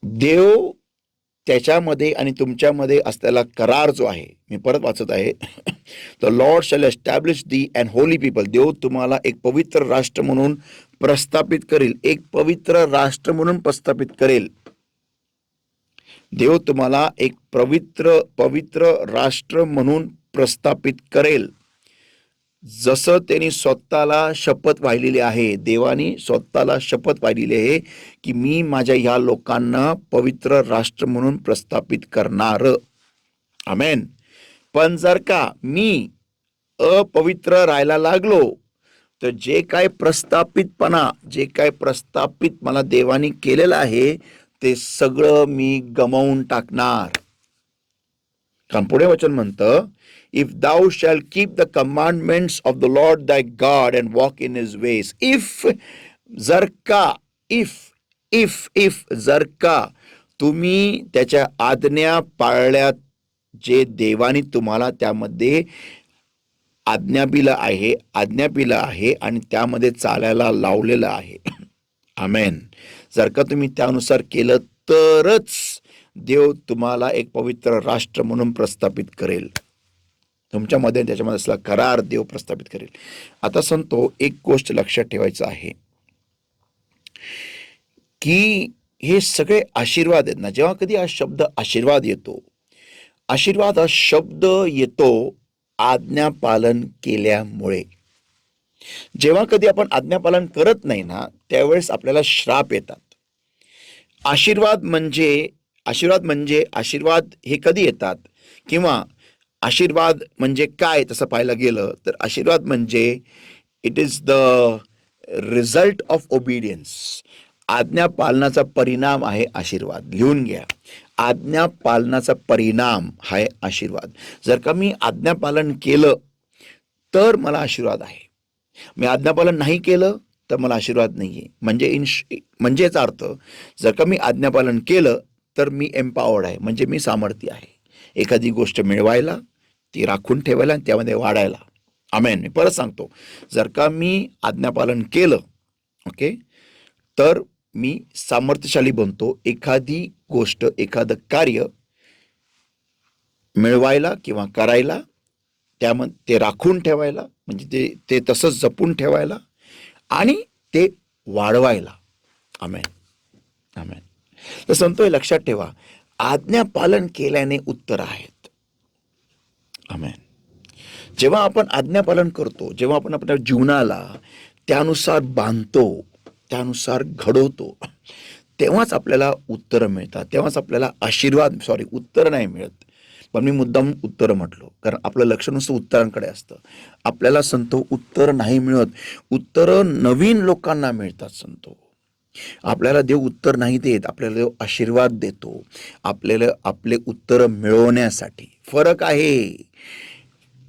देव त्याच्यामध्ये आणि तुमच्यामध्ये असलेला करार जो आहे, मी परत वाचत आहे. The Lord shall establish thee and holy people. देव तुम्हाला एक पवित्र राष्ट्र म्हणून प्रस्थापित करेल, एक पवित्र राष्ट्र म्हणून प्रस्थापित करेल. देव तुम्हाला एक पवित्र राष्ट्र म्हणून प्रस्थापित करेल. जसं त्यांनी स्वतःला शपथ वाहिलेली आहे, देवानी स्वतःला शपथ वाहिलेली आहे की मी माझ्या ह्या लोकांना पवित्र राष्ट्र म्हणून प्रस्थापित करणार. आमेन. पण जर का मी अपवित्र राहायला लागलो, तर जे काय प्रस्थापित मला देवानी केलेलं आहे ते सगळं मी गमावून टाकणार. कारण पुढे वचन म्हणतं, if thou shalt keep the commandments of the Lord thy God and walk in his ways. जर का जर का तुम्ही त्याच्या आज्ञा पाळल्या, जे देवानी तुम्हाला त्यामध्ये आज्ञा पिलं आहे आणि त्यामध्ये चालायला लावलेलं आहे. आमेन. जर का तुम्ही त्यानुसार केलं तरच देव तुम्हाला एक पवित्र राष्ट्र म्हणून प्रस्थापित करेल. तुमच्यामध्ये त्याच्यामध्ये असला करार देव प्रस्थापित करेल. आता सांगतो, एक गोष्ट लक्षात ठेवायचं आहे की हे सगळे आशीर्वाद आहेत ना, जेव्हा कधी हा शब्द आशीर्वाद हा शब्द येतो आज्ञापालन केल्यामुळे. जेव्हा कधी आपण आज्ञापालन करत नाही ना, त्यावेळेस आपल्याला श्राप येतात. आशीर्वाद हे कधी येतात, किंवा आशीर्वाद म्हणजे काय तसं पाहायला गेलं तर आशीर्वाद म्हणजे it is the result of obedience. आज्ञा पालनाचा परिणाम आहे आशीर्वाद. लिहून घ्या, आज्ञा पालनाचा परिणाम आहे आशीर्वाद. जर का मी आज्ञापालन केलं तर मला आशीर्वाद आहे, मी आज्ञापालन नाही केलं तर मला आशीर्वाद नाहीये. म्हणजेच अर्थ, जर का मी आज्ञापालन केलं तर मी एम्पावर्ड आहे, म्हणजे मी सामर्थ्य आहे एखादी गोष्ट मिळवायला, ती राखून ठेवायला आणि त्यामध्ये वाढायला. आमेन. मी परत सांगतो, जर का मी आज्ञापालन केलं, ओके, तर मी सामर्थ्यशाली बनतो एखादी गोष्ट, एखादं कार्य मिळवायला किंवा करायला, त्यामध्ये ते राखून ठेवायला, म्हणजे ते तसंच जपून ठेवायला आणि ते वाढवायला. आमेन. आमेन. तर संतो, लक्षात ठेवा, आज्ञापालन केल्याने उत्तर आहेत. आमेन. जेव्हा आपण आज्ञापालन करतो, जेव्हा आपण आपल्या जीवनाला त्यानुसार बांधतो, त्यानुसार घडवतो, तेव्हाच आपल्याला उत्तरं मिळतात, तेव्हाच आपल्याला उत्तर नाही मिळत, पण मी मुद्दाम उत्तरं म्हटलो, कारण आपलं लक्ष नुसतं उत्तरांकडे असतं. आपल्याला संतो उत्तर नाही मिळत, उत्तरं नवीन लोकांना मिळतात. संतो, आपल्याला देव उत्तर नाही देत, आपल्याला देव आशीर्वाद देतो आपल्याला आपले उत्तर मिळवण्यासाठी. फरक आहे.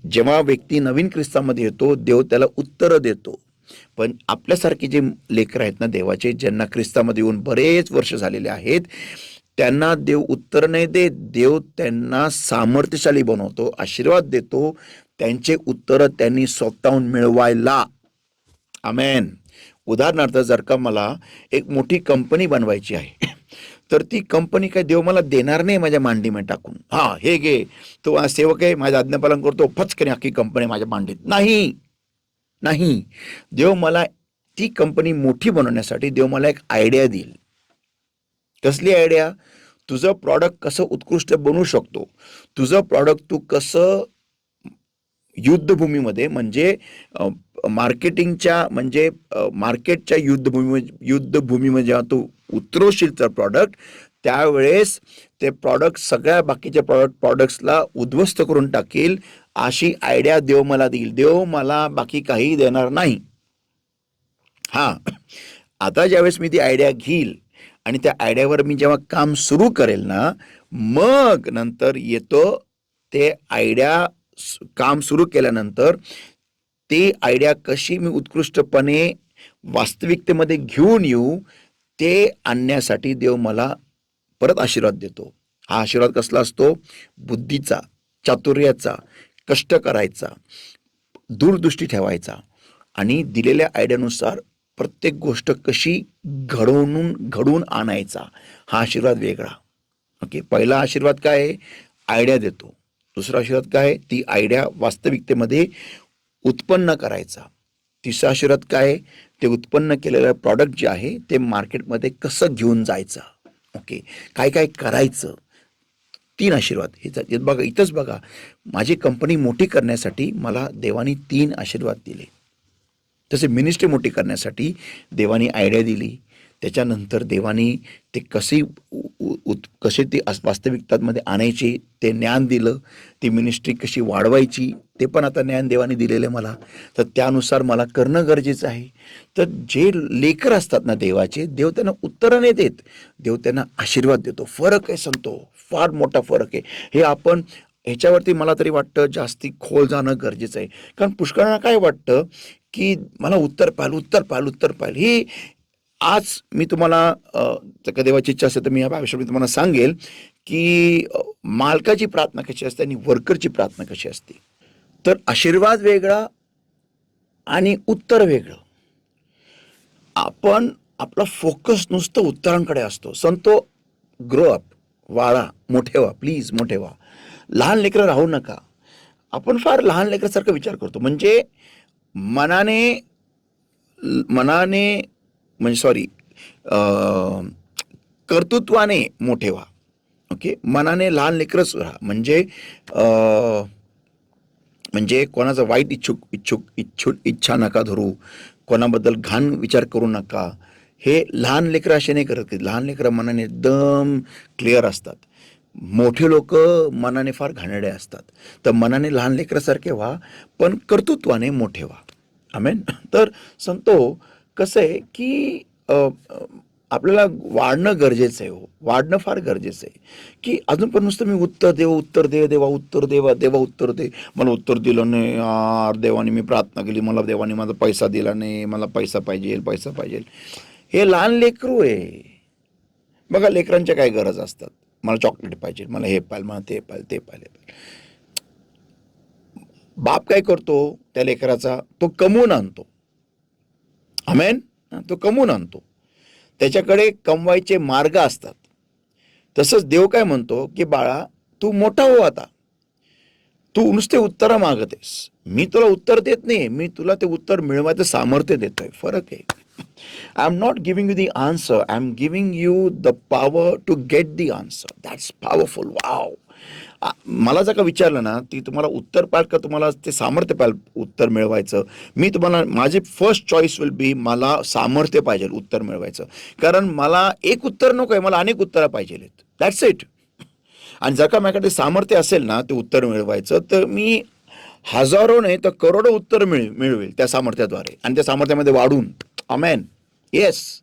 जेव्हा व्यक्ती नवीन ख्रिस्तामध्ये येतो, देव त्याला उत्तर देतो. पण आपल्यासारखे जे लेकर आहेत ना देवाचे, ज्यांना ख्रिस्तामध्ये येऊन बरेच वर्ष झालेले आहेत, त्यांना देव उत्तर नाही देत, देव त्यांना सामर्थ्यशाली बनवतो, आशीर्वाद देतो, त्यांचे उत्तर त्यांनी स्वतःहून मिळवायला. आमेन. उदाहरणार्थ, जर का मला एक मोठी कंपनी बनवायची आहे, तर ती कंपनी काय देव मला देणार नाही माझ्या मांडीमध्ये टाकून, हा हे घे, तो सेवक आहे, माझं आज्ञापालन करतो, फचकने अख्खी कंपनी माझ्या मांडीत. नाही. देव मला ती कंपनी मोठी बनवण्यासाठी देव मला एक आयडिया देईल. कसली आयडिया? तुझं प्रॉडक्ट कसं उत्कृष्ट बनवू शकतो, तुझं प्रॉडक्ट तू कसं युद्धभूमीमध्ये, म्हणजे मार्केटिंगच्या, म्हणजे मार्केटच्या युद्धभूमीमध्ये जेव्हा तू उतरवशील तर प्रॉडक्ट, त्यावेळेस ते प्रॉडक्ट सगळ्या बाकीच्या प्रॉडक्ट्सला उद्ध्वस्त करून टाकेल, अशी आयडिया देव मला देईल. देव मला बाकी काही देणार नाही. हां, आता ज्यावेळेस मी ती आयडिया घेईल आणि त्या आयडियावर मी जेव्हा काम सुरू करेल ना, मग नंतर येतो ते आयडिया. काम सुरू केल्यानंतर ती आयडिया कशी मी उत्कृष्टपणे वास्तविकतेमध्ये घेऊन येऊ, ते आणण्यासाठी देव मला परत आशीर्वाद देतो. हा आशीर्वाद कसला असतो? बुद्धीचा, चातुर्याचा, कष्ट करायचा, दूरदृष्टी ठेवायचा आणि दिलेल्या आयडियानुसार प्रत्येक गोष्ट कशी घडवून आणायचा. हा आशीर्वाद वेगळा. ओके, पहिला आशीर्वाद काय आहे? आयडिया देतो. दुसरा आशीर्वाद काय? ती आयडिया वास्तविकतेमध्ये उत्पन्न करायचा. तिसरा आशीर्वाद काय? ते उत्पन्न केलेलं प्रॉडक्ट जे आहे ते मार्केटमध्ये कसं घेऊन जायचं. ओके, काय काय करायचं. 3 आशीर्वाद. हे बघा, इथंच बघा, माझी कंपनी मोठी करण्यासाठी मला देवानी 3 आशीर्वाद दिले. तसे मिनिस्ट्री मोठी करण्यासाठी देवानी आयडिया दिली, त्याच्यानंतर देवानी ते कसे ते वास्तविकतामध्ये आणायचे ते ज्ञान दिलं. ती मिनिस्ट्री कशी वाढवायची ते पण आता ज्ञान देवाने दिलेलं आहे मला. तर त्यानुसार मला करणं गरजेचं आहे. तर जे लेकर असतात ना देवाचे, देव त्यांना उत्तरं नाही देत, देव त्यांना आशीर्वाद देतो. फरक आहे संतो, फार मोठा फरक आहे. हे आपण ह्याच्यावरती मला तरी वाटतं जास्ती खोल जाणं गरजेचं आहे. कारण पुष्कळांना काय वाटतं की मला उत्तर पाहिलं ही. आज मी तुम्हाला जर का देवाची इच्छा असेल तर मी या भाषेमध्ये तुम्हाला सांगेल की मालकाची प्रार्थना कशी असते आणि वर्करची प्रार्थना कशी असते. तर आशीर्वाद वेगळा आणि उत्तर वेगळं. आपण आपला फोकस नुसतं उत्तरांकडे असतो. संतो, ग्रो अप, वाढा, मोठे व्हा, प्लीज मोठे व्हा. लहान लेकरं राहू नका. आपण फार लहान लेकरासारखा विचार करतो. म्हणजे मनाने म्हणजे सॉरी कर्तृत्वाने मोठे व्हा. ओके, मनाने लहान लेकरच राहा. म्हणजे कोणाचा वाईट इच्छा नका धरू, कोणाबद्दल घाण विचार करू नका. हे लहान लेकरं असे नाही करत. लहान लेकरं मनाने एकदम क्लिअर असतात. मोठे लोक मनाने फार घाणेरडे असतात. तर मनाने लहान लेकरासारखे व्हा, पण कर्तृत्वाने मोठे व्हा. आमेन. तर संतो, कसं आहे की आपल्याला वाढणं गरजेचं आहे. वाढणं फार गरजेचं आहे. की अजून पण नुसतं मी उत्तर दे देवा, उत्तर दे. मला उत्तर दिलं नाही यार देवाने, मी प्रार्थना केली, मला देवाने माझा पैसा दिला नाही, मला पैसा पाहिजे. हे लहान लेकरू आहे. बघा लेकरांच्या काय गरज असतात. मला चॉकलेट पाहिजे, मला हे पाहिजे, मला ते पाहिजे. बाप काय करतो त्या लेकराचा, तो कमवून आणतो. आमेन. तो कमवून आणतो. त्याच्याकडे कमवायचे मार्ग असतात. तसंच देव काय म्हणतो की बाळा तू मोठा हो, आता तू नुसते उत्तर मागतेस, मी तुला उत्तर देत नाही, मी तुला ते उत्तर मिळवायचं सामर्थ्य देतोय. फरक आहे. I am not giving you the answer, I am giving you the power to get the answer. That's powerful. Wow. मला जर का विचारलं ना ती तुम्हाला उत्तर पाहिजे का तुम्हाला ते सामर्थ्य पाहिजे उत्तर मिळवायचं, मी तुम्हाला माझी फर्स्ट चॉईस विल बी मला सामर्थ्य पाहिजे उत्तर मिळवायचं. कारण मला एक उत्तर नको आहे, मला अनेक उत्तरं पाहिजेत. That's it. आणि जर का माझ्याकडे सामर्थ्य असेल ना ते उत्तर मिळवायचं, तर मी हजारो नाही तर करोडो उत्तर मिळवेल त्या सामर्थ्याद्वारे आणि त्या सामर्थ्यामध्ये वाढून. आमेन. येस.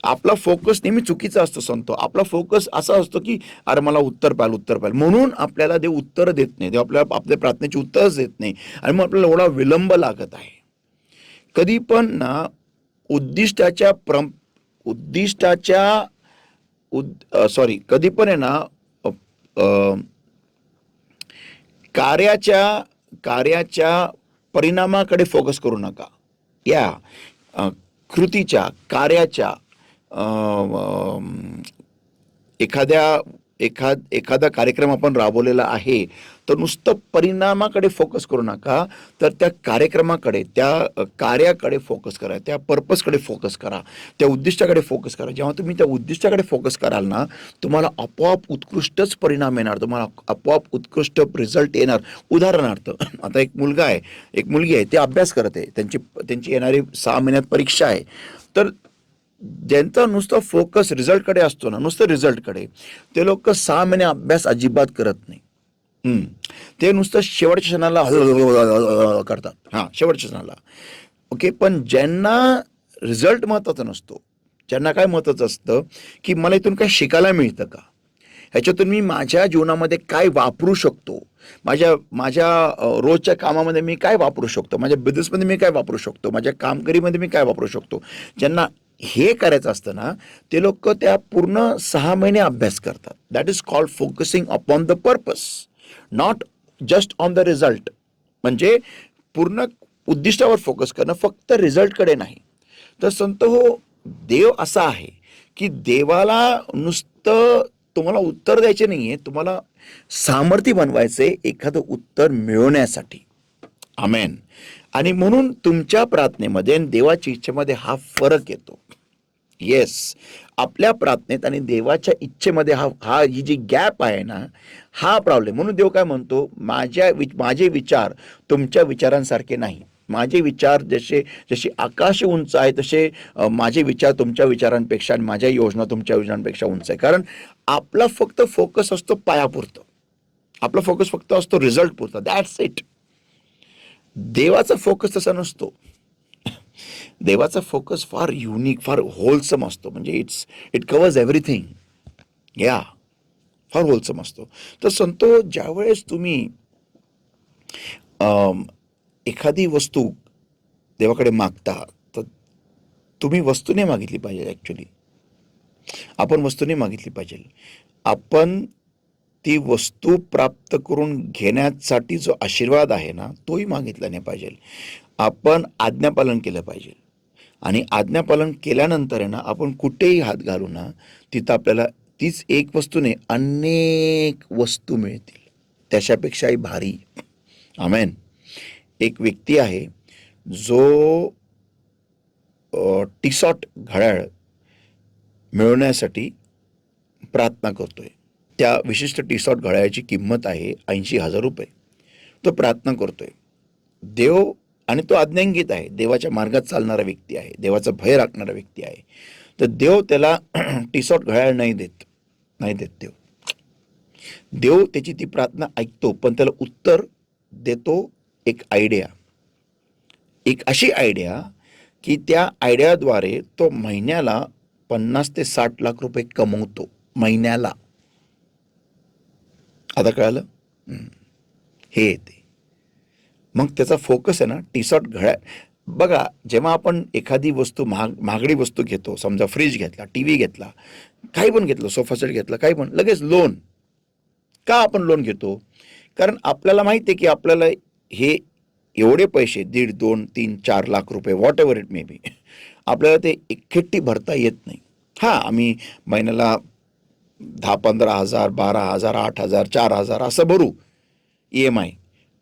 आपला फोकस नेहमी चुकीचा असतो संतो. आपला फोकस असा असतो की अरे मला उत्तर पाहिजे, म्हणून आपल्याला देव उत्तर देत नाही, देव आपल्याला आपल्या प्रार्थनेची उत्तरच देत नाही आणि मग आपल्याला एवढा विलंब लागत आहे. कधी पण ना कधी पण आहे ना कार्याच्या परिणामाकडे फोकस करू नका. या कृतीच्या कार्याच्या एखादा कार्यक्रम आपण राबवलेला आहे तर नुसतं परिणामाकडे फोकस करू नका, तर त्या कार्यक्रमाकडे, त्या कार्याकडे फोकस करा, त्या पर्पजकडे फोकस करा, त्या उद्दिष्टाकडे फोकस करा. जेव्हा तुम्ही त्या उद्दिष्टाकडे फोकस कराल ना, तुम्हाला आपोआप उत्कृष्टच परिणाम येणार, तुम्हाला आपोआप उत्कृष्ट रिझल्ट येणार. उदाहरणार्थ आता एक मुलगा आहे, एक मुलगी आहे, ते अभ्यास करत आहे, त्यांची येणारी 6 महिन्यात परीक्षा आहे. तर ज्यांचा नुसतं फोकस रिझल्टकडे असतो ना, नुसतं रिझल्टकडे, ते लोक 6 महिने अभ्यास अजिबात करत नाही. ते नुसतं शेवटच्या क्षणाला करतात. शेवटच्या क्षणाला. ओके. पण ज्यांना रिझल्ट महत्त्वाचा नसतो, ज्यांना काय महत्त्वाचं असतं की मला इथून काय शिकायला मिळतं का, ह्याच्यातून मी माझ्या जीवनामध्ये काय वापरू शकतो, माझ्या रोजच्या कामामध्ये मी काय वापरू शकतो, माझ्या बिझनेसमध्ये मी काय वापरू शकतो, माझ्या कामगिरीमध्ये मी काय वापरू शकतो, ज्यांना हे करायचं असतं ना, ते लोक त्या पूर्ण 6 महिने अभ्यास करतात. That is called focusing upon the purpose, not just on the result. म्हणजे पूर्ण उद्दिष्टावर फोकस करणं, फक्त रिझल्टकडे नाही. तर संत हो, देव असा आहे की देवाला नुसतं तुम्हाला उत्तर द्यायचे नाहीये, तुम्हाला सामर्थ्य बनवायचे एखादं उत्तर मिळवण्यासाठी. आमेन. आणि म्हणून तुमच्या प्रार्थनेमध्ये आणि देवाच्या इच्छेमध्ये हा फरक येतो. येस. आपल्या प्रार्थनेत आणि देवाच्या इच्छेमध्ये ही जी गॅप आहे ना, हा प्रॉब्लेम. म्हणून देव काय म्हणतो, माझे विचार तुमच्या विचारांसारखे नाही. माझे विचार जसे आकाश उंच आहे तसे माझे विचार तुमच्या विचारांपेक्षा आणि माझ्या योजना तुमच्या योजनांपेक्षा उंच आहे. कारण आपला फक्त फोकस असतो पायापुरतं, आपला फोकस फक्त असतो रिझल्ट पुरता, दॅट्स इट. देवाचा फोकस तसा नसतो. देवाचा फोकस फार युनिक, फार होलसम असतो. म्हणजे इट कव्हर्स एव्हरीथिंग. या फार होलसम असतो. तर संतो, ज्यावेळेस तुम्ही एखादी वस्तू देवाकडे मागता, तर तुम्ही वस्तूने मागितली पाहिजे. ॲक्च्युली आपण वस्तूने मागितली पाहिजे. आपण ती वस्तू प्राप्त करून घेण्यासाठी जो आशीर्वाद आहे ना, तोही मागितला नाही पाहिजे. आपण आज्ञापालन केलं पाहिजे. आणि आज्ञापालन केल्यानंतर आहे ना, आपण कुठेही हात घालू ना, तिथं आपल्याला तीच एक वस्तू नाही, अनेक वस्तू मिळतील त्याच्यापेक्षाही भारी. आमेन. एक व्यक्ती आहे जो टिसॉट घड्याळ मिळवण्यासाठी प्रार्थना करतोय. त्या विशिष्ट टिसॉट घड्याळाची किंमत आहे 80,000 रुपये. तो प्रार्थना करतोय. देव, आणि तो आज्ञांकित आहे, देवाच्या मार्गात चालणारा व्यक्ती आहे, देवाचा भय राखणारा व्यक्ती आहे. तर देव त्याला टिसॉट घड्याळ नाही देत देव त्याची ती प्रार्थना ऐकतो, पण त्याला उत्तर देतो एक आयडिया, एक अशी आयडिया की त्या आयडियाद्वारे तो महिन्याला 50 ते 60 लाख रुपये कमवतो महिन्याला. आता कळालं? हे येते. मग त्याचा फोकस आहे ना टिसॉट घड्याळ. बघा, जेव्हा आपण एखादी वस्तू महागडी वस्तू घेतो, समजा फ्रीज घेतला, टीव्ही घेतला, काही पण घेतलं, सोफा सेट घेतला, काही पण, लगेच लोन. का आपण लोन घेतो? कारण आपल्याला माहिती आहे की आपल्याला हे एवढे पैसे 1.5, 2, 3, 4 लाख रुपये, what ever it may be, आपल्याला ते एकखट्टी भरता येत नाही. हां, आम्ही महिन्याला 10-15,000, 12,000, 8,000, 4,000 असं भरू EMI,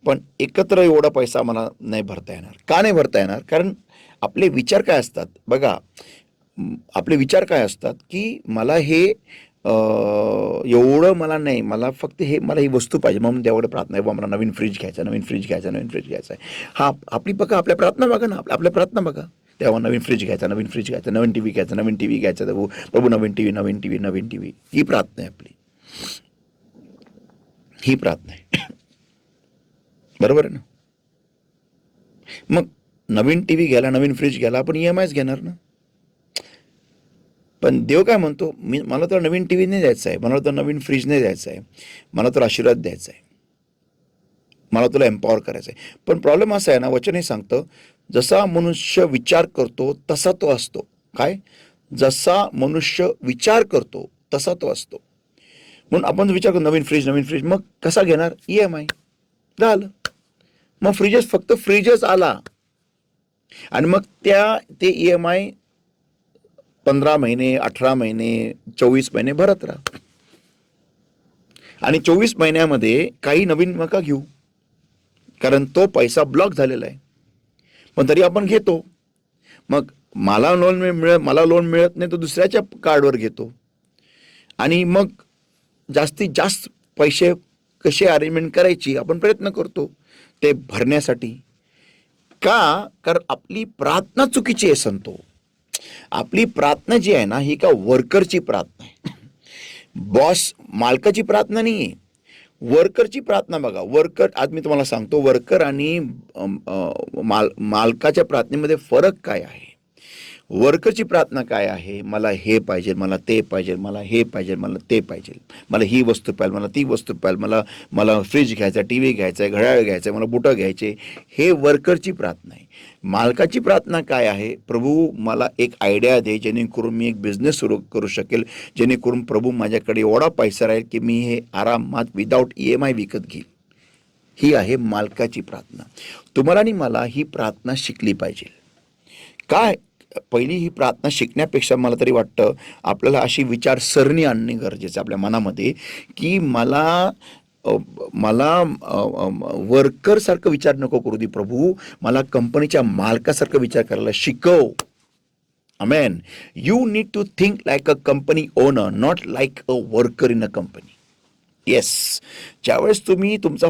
पण एकत्र एवढा पैसा मला नाही भरता येणार. का नाही भरता येणार? कारण आपले विचार काय असतात बघा, आपले विचार काय असतात की मला हे एवढं मला नाही, मला फक्त हे, मला ही वस्तू पाहिजे, म्हणून तेवढं प्रार्थना आहे, मला नवीन फ्रीज घ्यायचा आहे. हा, आपली बघा, आपल्या प्रार्थना बघा ना, आपल्या प्रार्थना बघा, तेव्हा नवीन फ्रीज घ्यायचा, नवीन टीव्ही घ्यायचा, प्रभू नवीन टीव्ही. ही प्रार्थना आहे आपली, ही प्रार्थना आहे. बरोबर आहे ना? मग नवीन टीव्ही घ्यायला, नवीन फ्रीज घ्यायला आपण EMIच घेणार ना. पण देव काय म्हणतो, मला तर नवीन टीव्ही नाही द्यायचा आहे, मला तर नवीन फ्रीज नाही द्यायचा आहे, मला तर आशीर्वाद द्यायचा आहे, मला तुला एम्पॉवर करायचं आहे. पण प्रॉब्लेम असा आहे ना, वचन हे सांगतं, जसा मनुष्य विचार करतो तसा तो असतो. काय? जसा मनुष्य विचार करतो तसा तो असतो. म्हणून आपण विचार करतो नवीन फ्रीज, मग कसा घेणार? EMI झालं. मग फक्त फ्रीजच आला, आणि मग ते EMI 15 महिने, 18 महिने, 24 महिने भरत राहा. आणि 24 महिन्यामध्ये काही नवीन नका घेऊ, कारण तो पैसा ब्लॉक झालेला आहे. पण तरी आपण घेतो. मग मला लोन मिळत नाही, तो दुसऱ्याच्या कार्डवर घेतो, आणि मग जास्तीत जास्त पैसे कसे अरेंजमेंट करायची आपण प्रयत्न करतो ते भरण्यासाठी. का? कारण आपली प्रार्थना चुकीची आहे संतो. आपली प्रार्थना जी आहे ना, ही का वर्करची प्रार्थना आहे. बॉस, मालकाची प्रार्थना नाही आहे, वर्करची प्रार्थना. बघा, वर्कर, आज मी तुम्हाला सांगतो, वर्कर आणि मालकाच्या प्रार्थनेमध्ये फरक काय आहे. वर्करची प्रार्थना काय आहे? मला हे पाहिजे, मला ते पाहिजे, मला हे पाहिजे, मला ते पाहिजे, मला ही वस्तू पाहिजे, मला ती वस्तू पाहिजे, मला फ्रीज घ्यायचा, टीव्ही घ्यायचा, घड्याळ घ्यायचं, मला बुटं घ्यायचे. हे वर्करची प्रार्थना आहे. मालकाची प्रार्थना काय आहे? प्रभू, मला एक आयडिया दे, जेणेकरून मी एक बिझनेस सुरू करू शकेल, जेणेकरून प्रभू माझ्याकडे एवढा पैसा राहील की मी हे आरामात विदाऊट EMI विकत घेईल. ही आहे मालकाची प्रार्थना. तुम्हाला आणि मला ही प्रार्थना शिकली पाहिजे. काय? पहिली ही प्रार्थना शिकण्यापेक्षा मला तरी वाटतं आपल्याला अशी विचारसरणी आणणे गरजेचं आपल्या मनामध्ये, की मला वर्करसारखं विचार नको करू दे प्रभू, मला कंपनीच्या मालकासारखं विचार करायला शिकव. Amen. You need to think like a company owner, not like a worker in a company. Yes, ज्यावेळेस तुम्ही तुमचा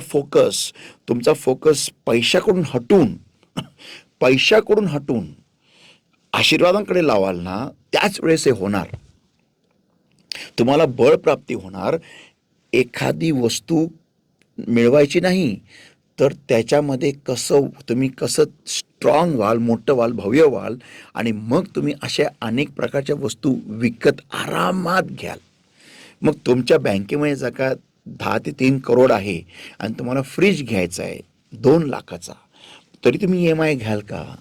फोकस पैशाकडून हटून पैशाकडून हटून आशीर्वादांकडे लावाल ना, त्याच वेळेस हे होणार. तुम्हाला बळप्राप्ती होणार. एखादी वस्तू मिळवायची नाही, तर त्याच्यामध्ये तुम्ही कसं स्ट्रॉंग व्हाल, मोठं व्हाल, भव्य व्हाल, आणि मग तुम्ही अशा अनेक प्रकारच्या वस्तू विकत आरामात घ्याल. मग तुमच्या बँकेमध्ये जर का 10 ते 3 करोड आहे आणि तुम्हाला फ्रीज घ्यायचा आहे 2 लाखाचा, तरी तुम्ही EMI घ्याल का?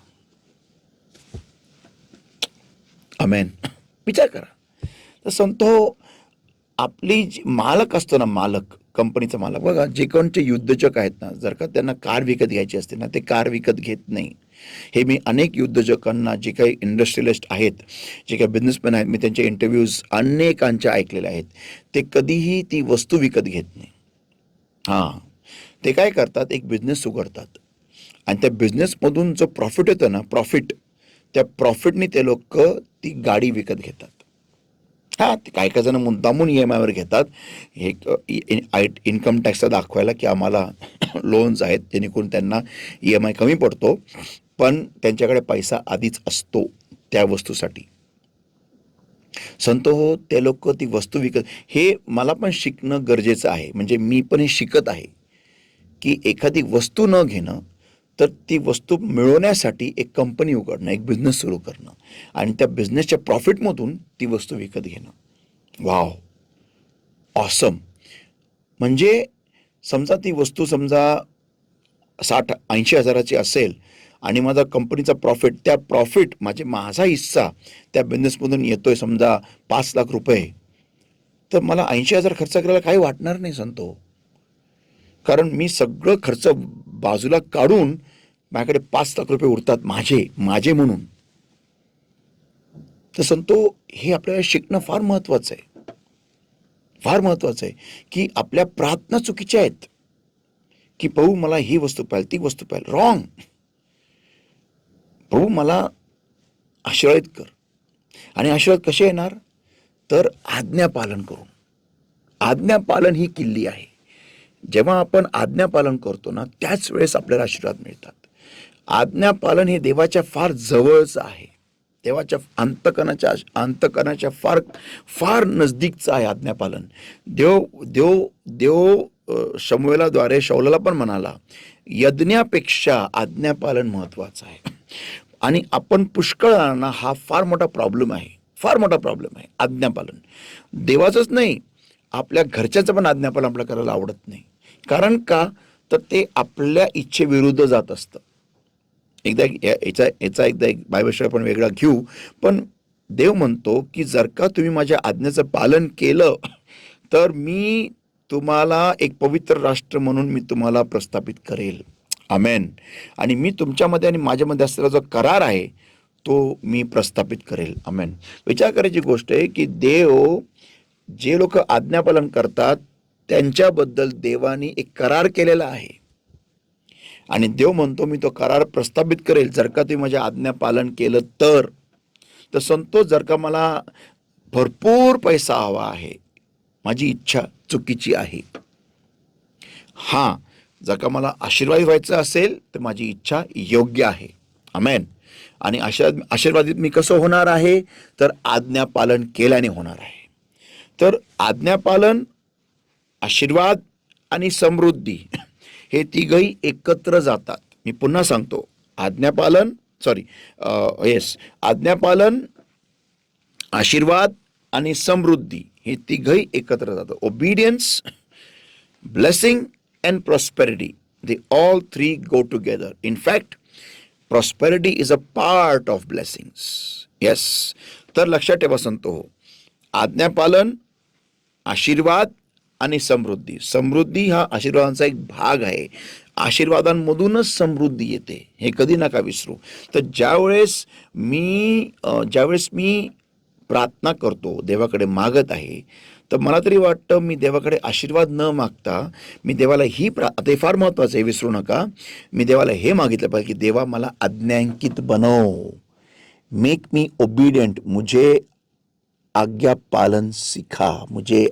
आमेन. विचार करा. तर संतो आपली मालक असतो ना, मालक, कंपनीचा मालक बघा, जे कोणते उद्योजक आहेत ना, जर का त्यांना कार विकत घ्यायची असते ना, ते कार विकत घेत नाही. हे मी अनेक उद्योजकांना, जे काही इंडस्ट्रियलिस्ट आहेत, जे काही बिझनेसमॅन आहेत, मी त्यांचे इंटरव्ह्यूज अनेकांचे ऐकलेले आहेत. ते कधीही ती वस्तू विकत घेत नाही. हां, ते काय करतात, एक बिझनेस उघडतात आणि त्या बिझनेसमधून जो प्रॉफिट येतो ना, त्या प्रॉफिटनी ते लोक ती गाडी विकत घेतात. हां, ते काही जण मुद्दामून EMIवर घेतात, हे इन्कम टॅक्सचा दाखवायला, की आम्हाला लोन्स आहेत, जेणेकरून त्यांना EMI कमी पडतो. पण त्यांच्याकडे पैसा आधीच असतो त्या वस्तूसाठी. संतो हो, ते लोक ती वस्तू विकत, हे मला पण शिकणं गरजेचं आहे. म्हणजे मी पण हे शिकत आहे, की एखादी वस्तू न घेणं, तर ती वस्तू मिळवण्यासाठी एक कंपनी उघडणं, एक बिझनेस सुरू करणं आणि त्या बिझनेसच्या प्रॉफिटमधून ती वस्तू विकत घेणं. Wow, awesome. म्हणजे समजा ती वस्तू 60-80 हजाराची असेल आणि माझा कंपनीचा प्रॉफिट माझा हिस्सा त्या बिझनेसमधून येतोय समजा 5 लाख रुपये, तर मला 80,000 खर्च करायला काही वाटणार नाही संतो. कारण मी सगळं खर्च बाजूला काढून माझ्याकडे 5 लाख रुपये उरतात माझे म्हणून. तर संतो, हे आपल्याला शिकणं फार महत्वाचं आहे, फार महत्वाचं आहे. की आपल्या प्रार्थना चुकीच्या आहेत, की प्रभू मला ही वस्तू पाहिजे, ती वस्तू पाहिजे. रॉंग. प्रभू मला आशीर्वादित कर. आणि आशीर्वाद कसे येणार? तर आज्ञापालन करून. आज्ञापालन ही किल्ली आहे. जेव्हा आपण आज्ञापालन करतो ना, त्याच वेळेस आपल्याला आशीर्वाद मिळतात. आज्ञापालन हे देवाच्या फार जवळचं आहे. देवाच्या अंतकरणाच्या फार फार नजदीकचं आहे आज्ञापालन. देव शमूएलाद्वारे शाऊलाला पण म्हणाला, यज्ञापेक्षा आज्ञापालन महत्वाचं आहे. आणि आपण पुष्कळ जणांना हा फार मोठा प्रॉब्लेम आहे, फार मोठा प्रॉब्लेम आहे आज्ञापालन. देवाचंच नाही, आपल्या घरच्याचं पण आज्ञापालन आपल्याला करायला आवडत नाही. कारण का? तर ते आपल्या इच्छेविरुद्ध जात असतं. याचा एक बायबल आपण वेगळा घेऊ. पण देव म्हणतो की जर का तुम्ही माझ्या आज्ञेचं पालन केलं, तर मी तुम्हाला एक पवित्र राष्ट्र म्हणून मी तुम्हाला प्रस्थापित करेल. आमेन. आणि मी तुमच्यामध्ये आणि माझ्यामध्ये असलेला जो करार आहे, तो मी प्रस्थापित करेल. आमेन. विचार करायची गोष्ट आहे की देव, जे लोक आज्ञापालन करतात, त्यांच्याबद्दल देवाने एक करार केलेला आहे. आणि देव म्हणतो मी तो करार प्रस्थापित करेल जर का तुम्ही माझ्या आज्ञा पालन केलं तर. संतोष, जर का मला भरपूर पैसा हवा आहे, माझी इच्छा चुकीची आहे. हां, जर का मला आशीर्वादित व्हायचं असेल तर माझी इच्छा योग्य आहे. आमेन. आणि आशीर्वादित मी कसं होणार आहे? तर आज्ञापालन केल्याने होणार आहे. तर आज्ञापालन, आशीर्वाद आणि समृद्धी हे तिघही एकत्र जातात. मी पुन्हा सांगतो, आज्ञापालन, आशीर्वाद आणि समृद्धी हे तिघही एकत्र जातात. Obedience, blessing and prosperity, they all three go together. In fact, prosperity is a part of blessings. Yes. तर लक्षात ठेवा संतो, आज्ञापालन, आशीर्वाद आणि समृद्धी हा आशीर्वादांचा एक भाग आहे. आशीर्वादांमधूनच समृद्धी येते, हे कधी नका विसरू. तर ज्यावेळेस मी प्रार्थना करतो, देवाकडे मागत आहे, तर मला तरी वाटतं मी देवाकडे आशीर्वाद न मागता मी देवाला ते फार महत्वाचं आहे, विसरू नका. मी देवाला हे मागितलं पाहिजे की देवा मला आज्ञांकित बनव, मेक मी ओबिडियंट, मुझे आज्ञा पालन सिखा, मुझे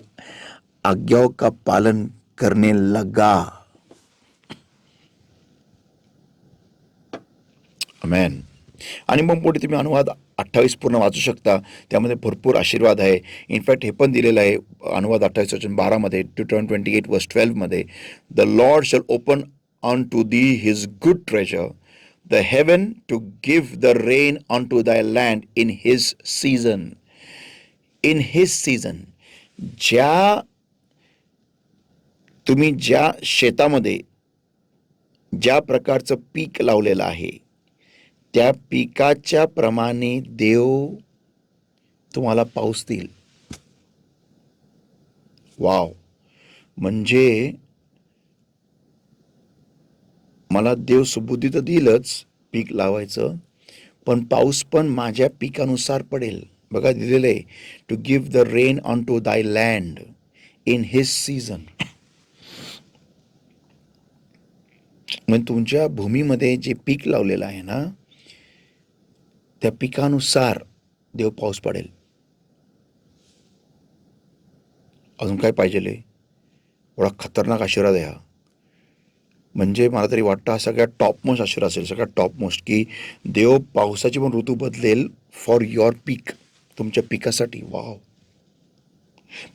आज्ञाओं का पालन करने लगा. अमेन. आणि मग पुढे तुम्ही अनुवाद 28 पूर्ण वाचू शकता. त्यामध्ये भरपूर आशीर्वाद आहे. इनफॅक्ट हे पण दिलेलं आहे अनुवाद 28:12 Deuteronomy 28:12 मध्ये, the Lord shall open on to thee his good treasure, the heaven to give the rain on to thy land in his season. In his season. तुम्ही ज्या शेतामध्ये ज्या प्रकारचं पीक लावलेलं आहे त्या पिकाच्या प्रमाणे देव तुम्हाला पाऊस देईल. वाव. म्हणजे मला देव सुबुद्धी तर देईलच पीक लावायचं, पण पाऊस पण माझ्या पिकानुसार पडेल. बघा दिलेलं आहे, to give the rain on to thy land in his season. म्हणजे तुमच्या भूमीमध्ये जे पीक लावलेलं आहे ना त्या पिकानुसार देव पाऊस पडेल. अजून काय पाहिजे? एवढा खतरनाक आशीर्वाद आहे हा. म्हणजे मला तरी वाटतं हा सगळ्यात टॉपमोस्ट आशीर्वाद असेल, सगळ्यात टॉपमोस्ट, की देव पावसाची पण ऋतू बदलेल फॉर युअर पीक, तुमच्या पिकासाठी. वाव.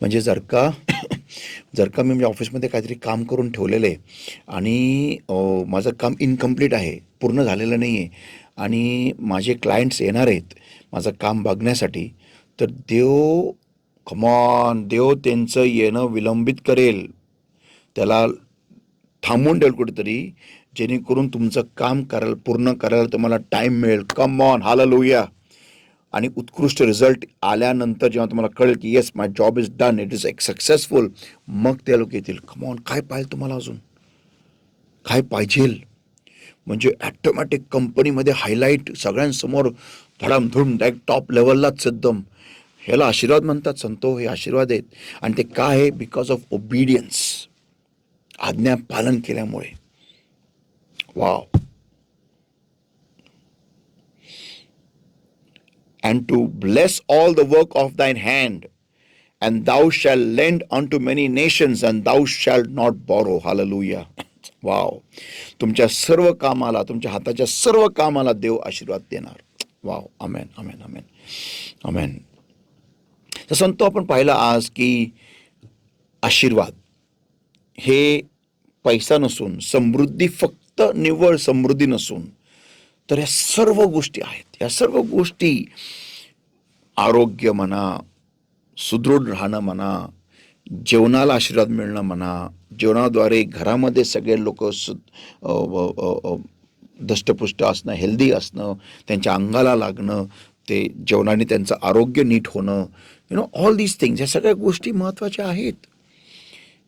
म्हणजे जर का मी म्हणजे ऑफिसमध्ये काहीतरी काम करून ठेवलेलं आहे आणि माझं काम इनकम्प्लीट आहे, पूर्ण झालेलं नाही आहे, आणि माझे क्लायंट्स येणार आहेत माझं काम बघण्यासाठी, तर देव देव त्यांचं येणं विलंबित करेल, त्याला थांबवून ठेवेल कुठेतरी, जेणेकरून तुमचं काम पूर्ण करायला तुम्हाला टाईम मिळेल. हालेलुया. आणि उत्कृष्ट रिझल्ट आल्यानंतर जेव्हा तुम्हाला कळेल की yes my job is done, it is successful, मग ते लोक येतील. काय पाहिजे तुम्हाला, अजून काय पाहिजे? म्हणजे ॲटोमॅटिक कंपनीमध्ये हायलाईट, सगळ्यांसमोर धडामधूम, डायरेक्ट टॉप लेवललाच एकदम. ह्याला आशीर्वाद म्हणतात संतो, हे आशीर्वाद आहेत. आणि ते काय आहे? बिकॉज ऑफ ओबिडियन्स, आज्ञा पालन केल्यामुळे. Wow. And to bless all the work of thine hand, and thou shalt lend unto many nations, and thou shalt not borrow. Hallelujah. Wow. तुमच्या सर्व कामाला, तुमच्या हाताच्या सर्व कामाला देव आशीर्वाद देणार. Wow. Amen, amen, amen, amen. तर संतो आपण पाहिलं आज की आशीर्वाद हे पैसा नसून, समृद्धी, फक्त निव्वळ समृद्धी नसून, तर या सर्व गोष्टी आहेत. या सर्व गोष्टी, आरोग्य म्हणा, सुदृढ राहणं म्हणा, जेवणाला आशीर्वाद मिळणं म्हणा, जेवणाद्वारे घरामध्ये सगळे लोक दष्टपुष्ट असणं, हेल्दी असणं, त्यांच्या अंगाला लागणं, ते जेवणाने त्यांचं आरोग्य नीट होणं, ऑल दीज थिंग्स, या सगळ्या गोष्टी महत्त्वाच्या आहेत.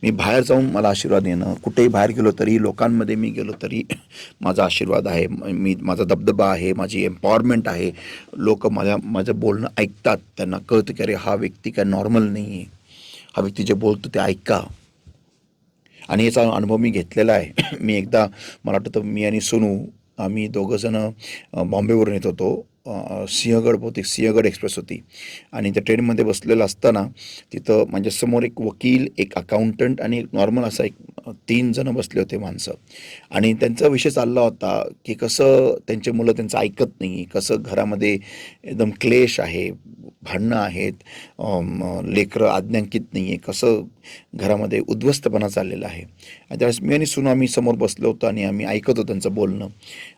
मी बाहेर जाऊन मला आशीर्वाद येणं, कुठेही बाहेर गेलो तरी, लोकांमध्ये मी गेलो तरी माझा आशीर्वाद आहे, माझा दबदबा आहे, माझी एम्पॉवरमेंट आहे. लोक माझं बोलणं ऐकतात, त्यांना कळतं की अरे हा व्यक्ती काय नॉर्मल नाही आहे, हा व्यक्ती जे बोलतो ते ऐका. आणि याचा अनुभव मी घेतलेला आहे. मी एकदा, मला वाटतं मी आणि सोनू, आम्ही दोघंजणं बॉम्बेवरून येत होतो. सिंहगड एक्सप्रेस होती, आणि त्या ट्रेनमध्ये बसलेलं असताना तिथं माझ्यासमोर एक वकील, एक अकाउंटंट आणि एक नॉर्मल असा 3 जणं बसले होते माणसं. आणि त्यांचा विषय चालला होता की कसं त्यांचे मुलं त्यांचं ऐकत नाही, कसं घरामध्ये एकदम क्लेश आहे, भांडणं आहेत, लेकरं आज्ञांकित नाही आहे, कसं घरामध्ये उद्ध्वस्तपणा चाललेला आहे. आणि त्यावेळेस मी आणि सुनू आम्ही समोर बसलो होतो आणि आम्ही ऐकत होतो त्यांचं बोलणं.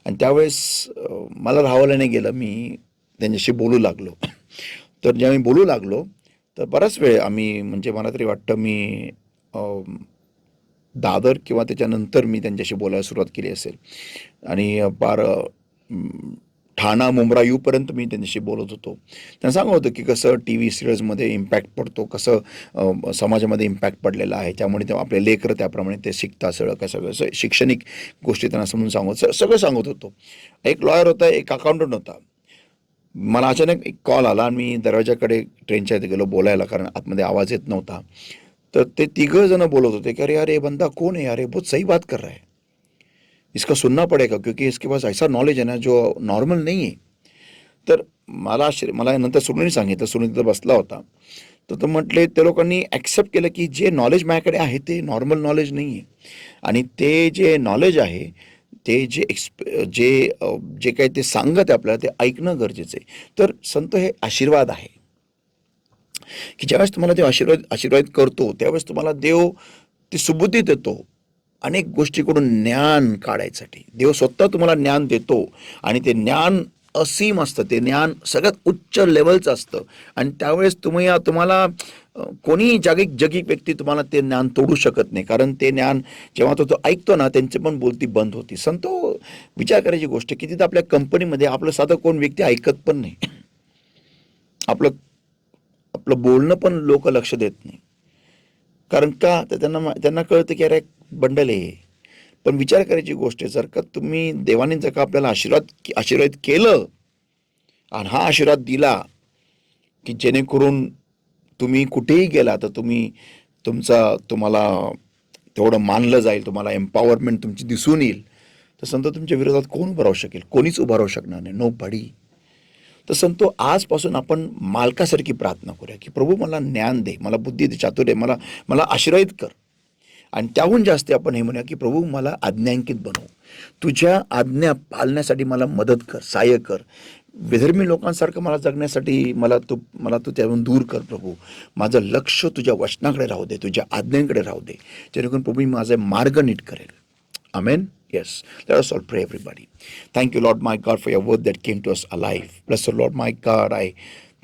आणि त्यावेळेस मला राहावलं नाही गेलं, मी त्यांच्याशी बोलू लागलो. तर जेव्हा मी बोलू लागलो तर बराच वेळ आम्ही, म्हणजे मला तरी वाटतं मी दादर किंवा त्याच्यानंतर मी त्यांच्याशी बोलायला सुरुवात केली असेल. आणि पार ठाणा मुंब्रा येऊपर्यंत मी त्यांच्याशी बोलत होतो. त्यांना सांगत होतं की कसं टी व्ही सिरियल्समध्ये इम्पॅक्ट पडतो, कसं समाजामध्ये इम्पॅक्ट पडलेला आहे, त्यामुळे तेव्हा आपले लेकरं त्याप्रमाणे ते शिकतात, सगळं शैक्षणिक गोष्टी त्यांना समजून सगळं सांगत होतो. एक लॉयर होता, एक अकाउंटंट होता. मला अचानक एक कॉल आला आणि मी दरवाजाकडे ट्रेनच्या इथे गेलो बोलायला, कारण आतमध्ये आवाज येत नव्हता. तर ते 3 जण बोलत होते की अरे अरे बंदा कौन है, अरे बहुत सही बात कर रहा है, इसका सुनना पडेगा क्योंकि इसके पास ऐसा नॉलेज है ना जो नॉर्मल नाही आहे. तर मला नंतर सुनीलने सांगितलं, सुनील तिथं बसला होता. तर म्हटले ते लोकांनी ॲक्सेप्ट केलं की जे नॉलेज माझ्याकडे आहे ते नॉर्मल नॉलेज नाही आहे, आणि ते जे नॉलेज आहे ते जे काही ते सांगत आहे आपल्याला ते ऐकणं गरजेचं आहे. तर संत हे आशीर्वाद आहे, की ज्यावेळेस तुम्हाला ते आशीर्वाद करतो त्यावेळेस तुम्हाला देव ती सुबुद्धी देतो अनेक गोष्टीकडून ज्ञान काढायसाठी. देव स्वतः तुम्हाला ज्ञान देतो आणि ते ज्ञान असीम असतं, ते ज्ञान सगळ्यात उच्च लेवलचं असतं आणि त्यावेळेस तुम्हाला कोणी जगिक व्यक्ती तुम्हाला ते ज्ञान तोडू शकत नाही, कारण ते ज्ञान जेव्हा तो ऐकतो ना त्यांची पण बोलती बंद होती. संतो विचार करायची गोष्ट की तिथं आपल्या कंपनीमध्ये आपलं साधं कोण व्यक्ती ऐकत पण नाही. आपलं आपलं बोलणं पण लोक लक्ष देत नाही, कारण का तर त्यांना कळतं की अरे बंडल आहे. पण विचार करायची गोष्ट आहे, जर का तुम्ही देवाने जर का आपल्याला आशीर्वाद केलं आणि हा आशीर्वाद दिला की जेणेकरून तुम्ही कुठेही गेला तर तुम्हाला तेवढं मानलं जाईल, तुम्हाला एम्पॉवरमेंट तुमची दिसून येईल, तर संत तुमच्या विरोधात कोण उभं राहू शकेल? कोणीच उभं राहू शकणार नाही, नो बडी. तर संतो आजपासून आपण मालकासारखी प्रार्थना करूया की प्रभू मला ज्ञान दे, मला बुद्धी दे, चातुर्य, मला आशीर्वाद कर. आणि त्याहून जास्त आपण हे म्हणूया की प्रभू मला आज्ञांकित बनव, तुझ्या आज्ञा पाळण्यासाठी मला मदत कर, सहाय्य कर. विधर्मी लोकांसारखं मला जगण्यासाठी मला तू त्यातून दूर कर प्रभू. माझं लक्ष तुझ्या वचनाकडे राहू दे, तुझ्या आज्ञांकडे राहू दे, जेणेकरून प्रभू मी माझा मार्ग नीट करेल. Amen. Yes. Let us all pray, everybody. Thank you, Lord my God, for your word that came to us alive. Bless the Lord my God. I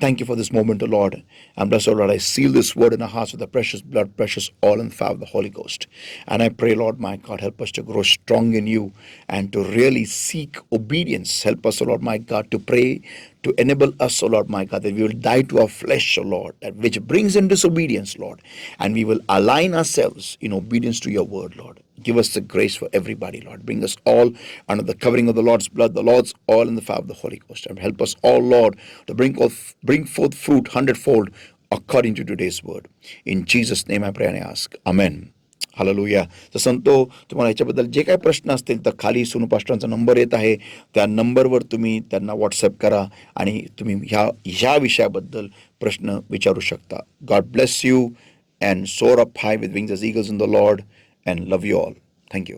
thank you for this moment, O Lord. And bless the Lord, I seal this word in our hearts with the precious blood, precious oil and fire of the Holy Ghost. And I pray, Lord my God, help us to grow strong in you and to really seek obedience. Help us, O Lord my God, to pray, to enable us, O Lord my God, that we will die to our flesh, O Lord, that which brings in disobedience, Lord. And we will align ourselves in obedience to your word, Lord. Give us the grace for everybody, Lord. Bring us all under the covering of the Lord's blood, the Lord's oil, and the fire of the Holy Ghost. And help us all, Lord, to bring forth fruit hundredfold according to today's word. In Jesus' name I pray and I ask. Amen. Hallelujah. तर संतो तुम्हाला याच्याबद्दल जे काही प्रश्न असतील तर खाली सोनू पास्टरांचा नंबर येत आहे, त्या नंबरवर तुम्ही त्यांना व्हॉट्सअप करा आणि तुम्ही ह्या विषयाबद्दल प्रश्न विचारू शकता. God bless you and soar up high with wings as eagles in the Lord and love you all. Thank you.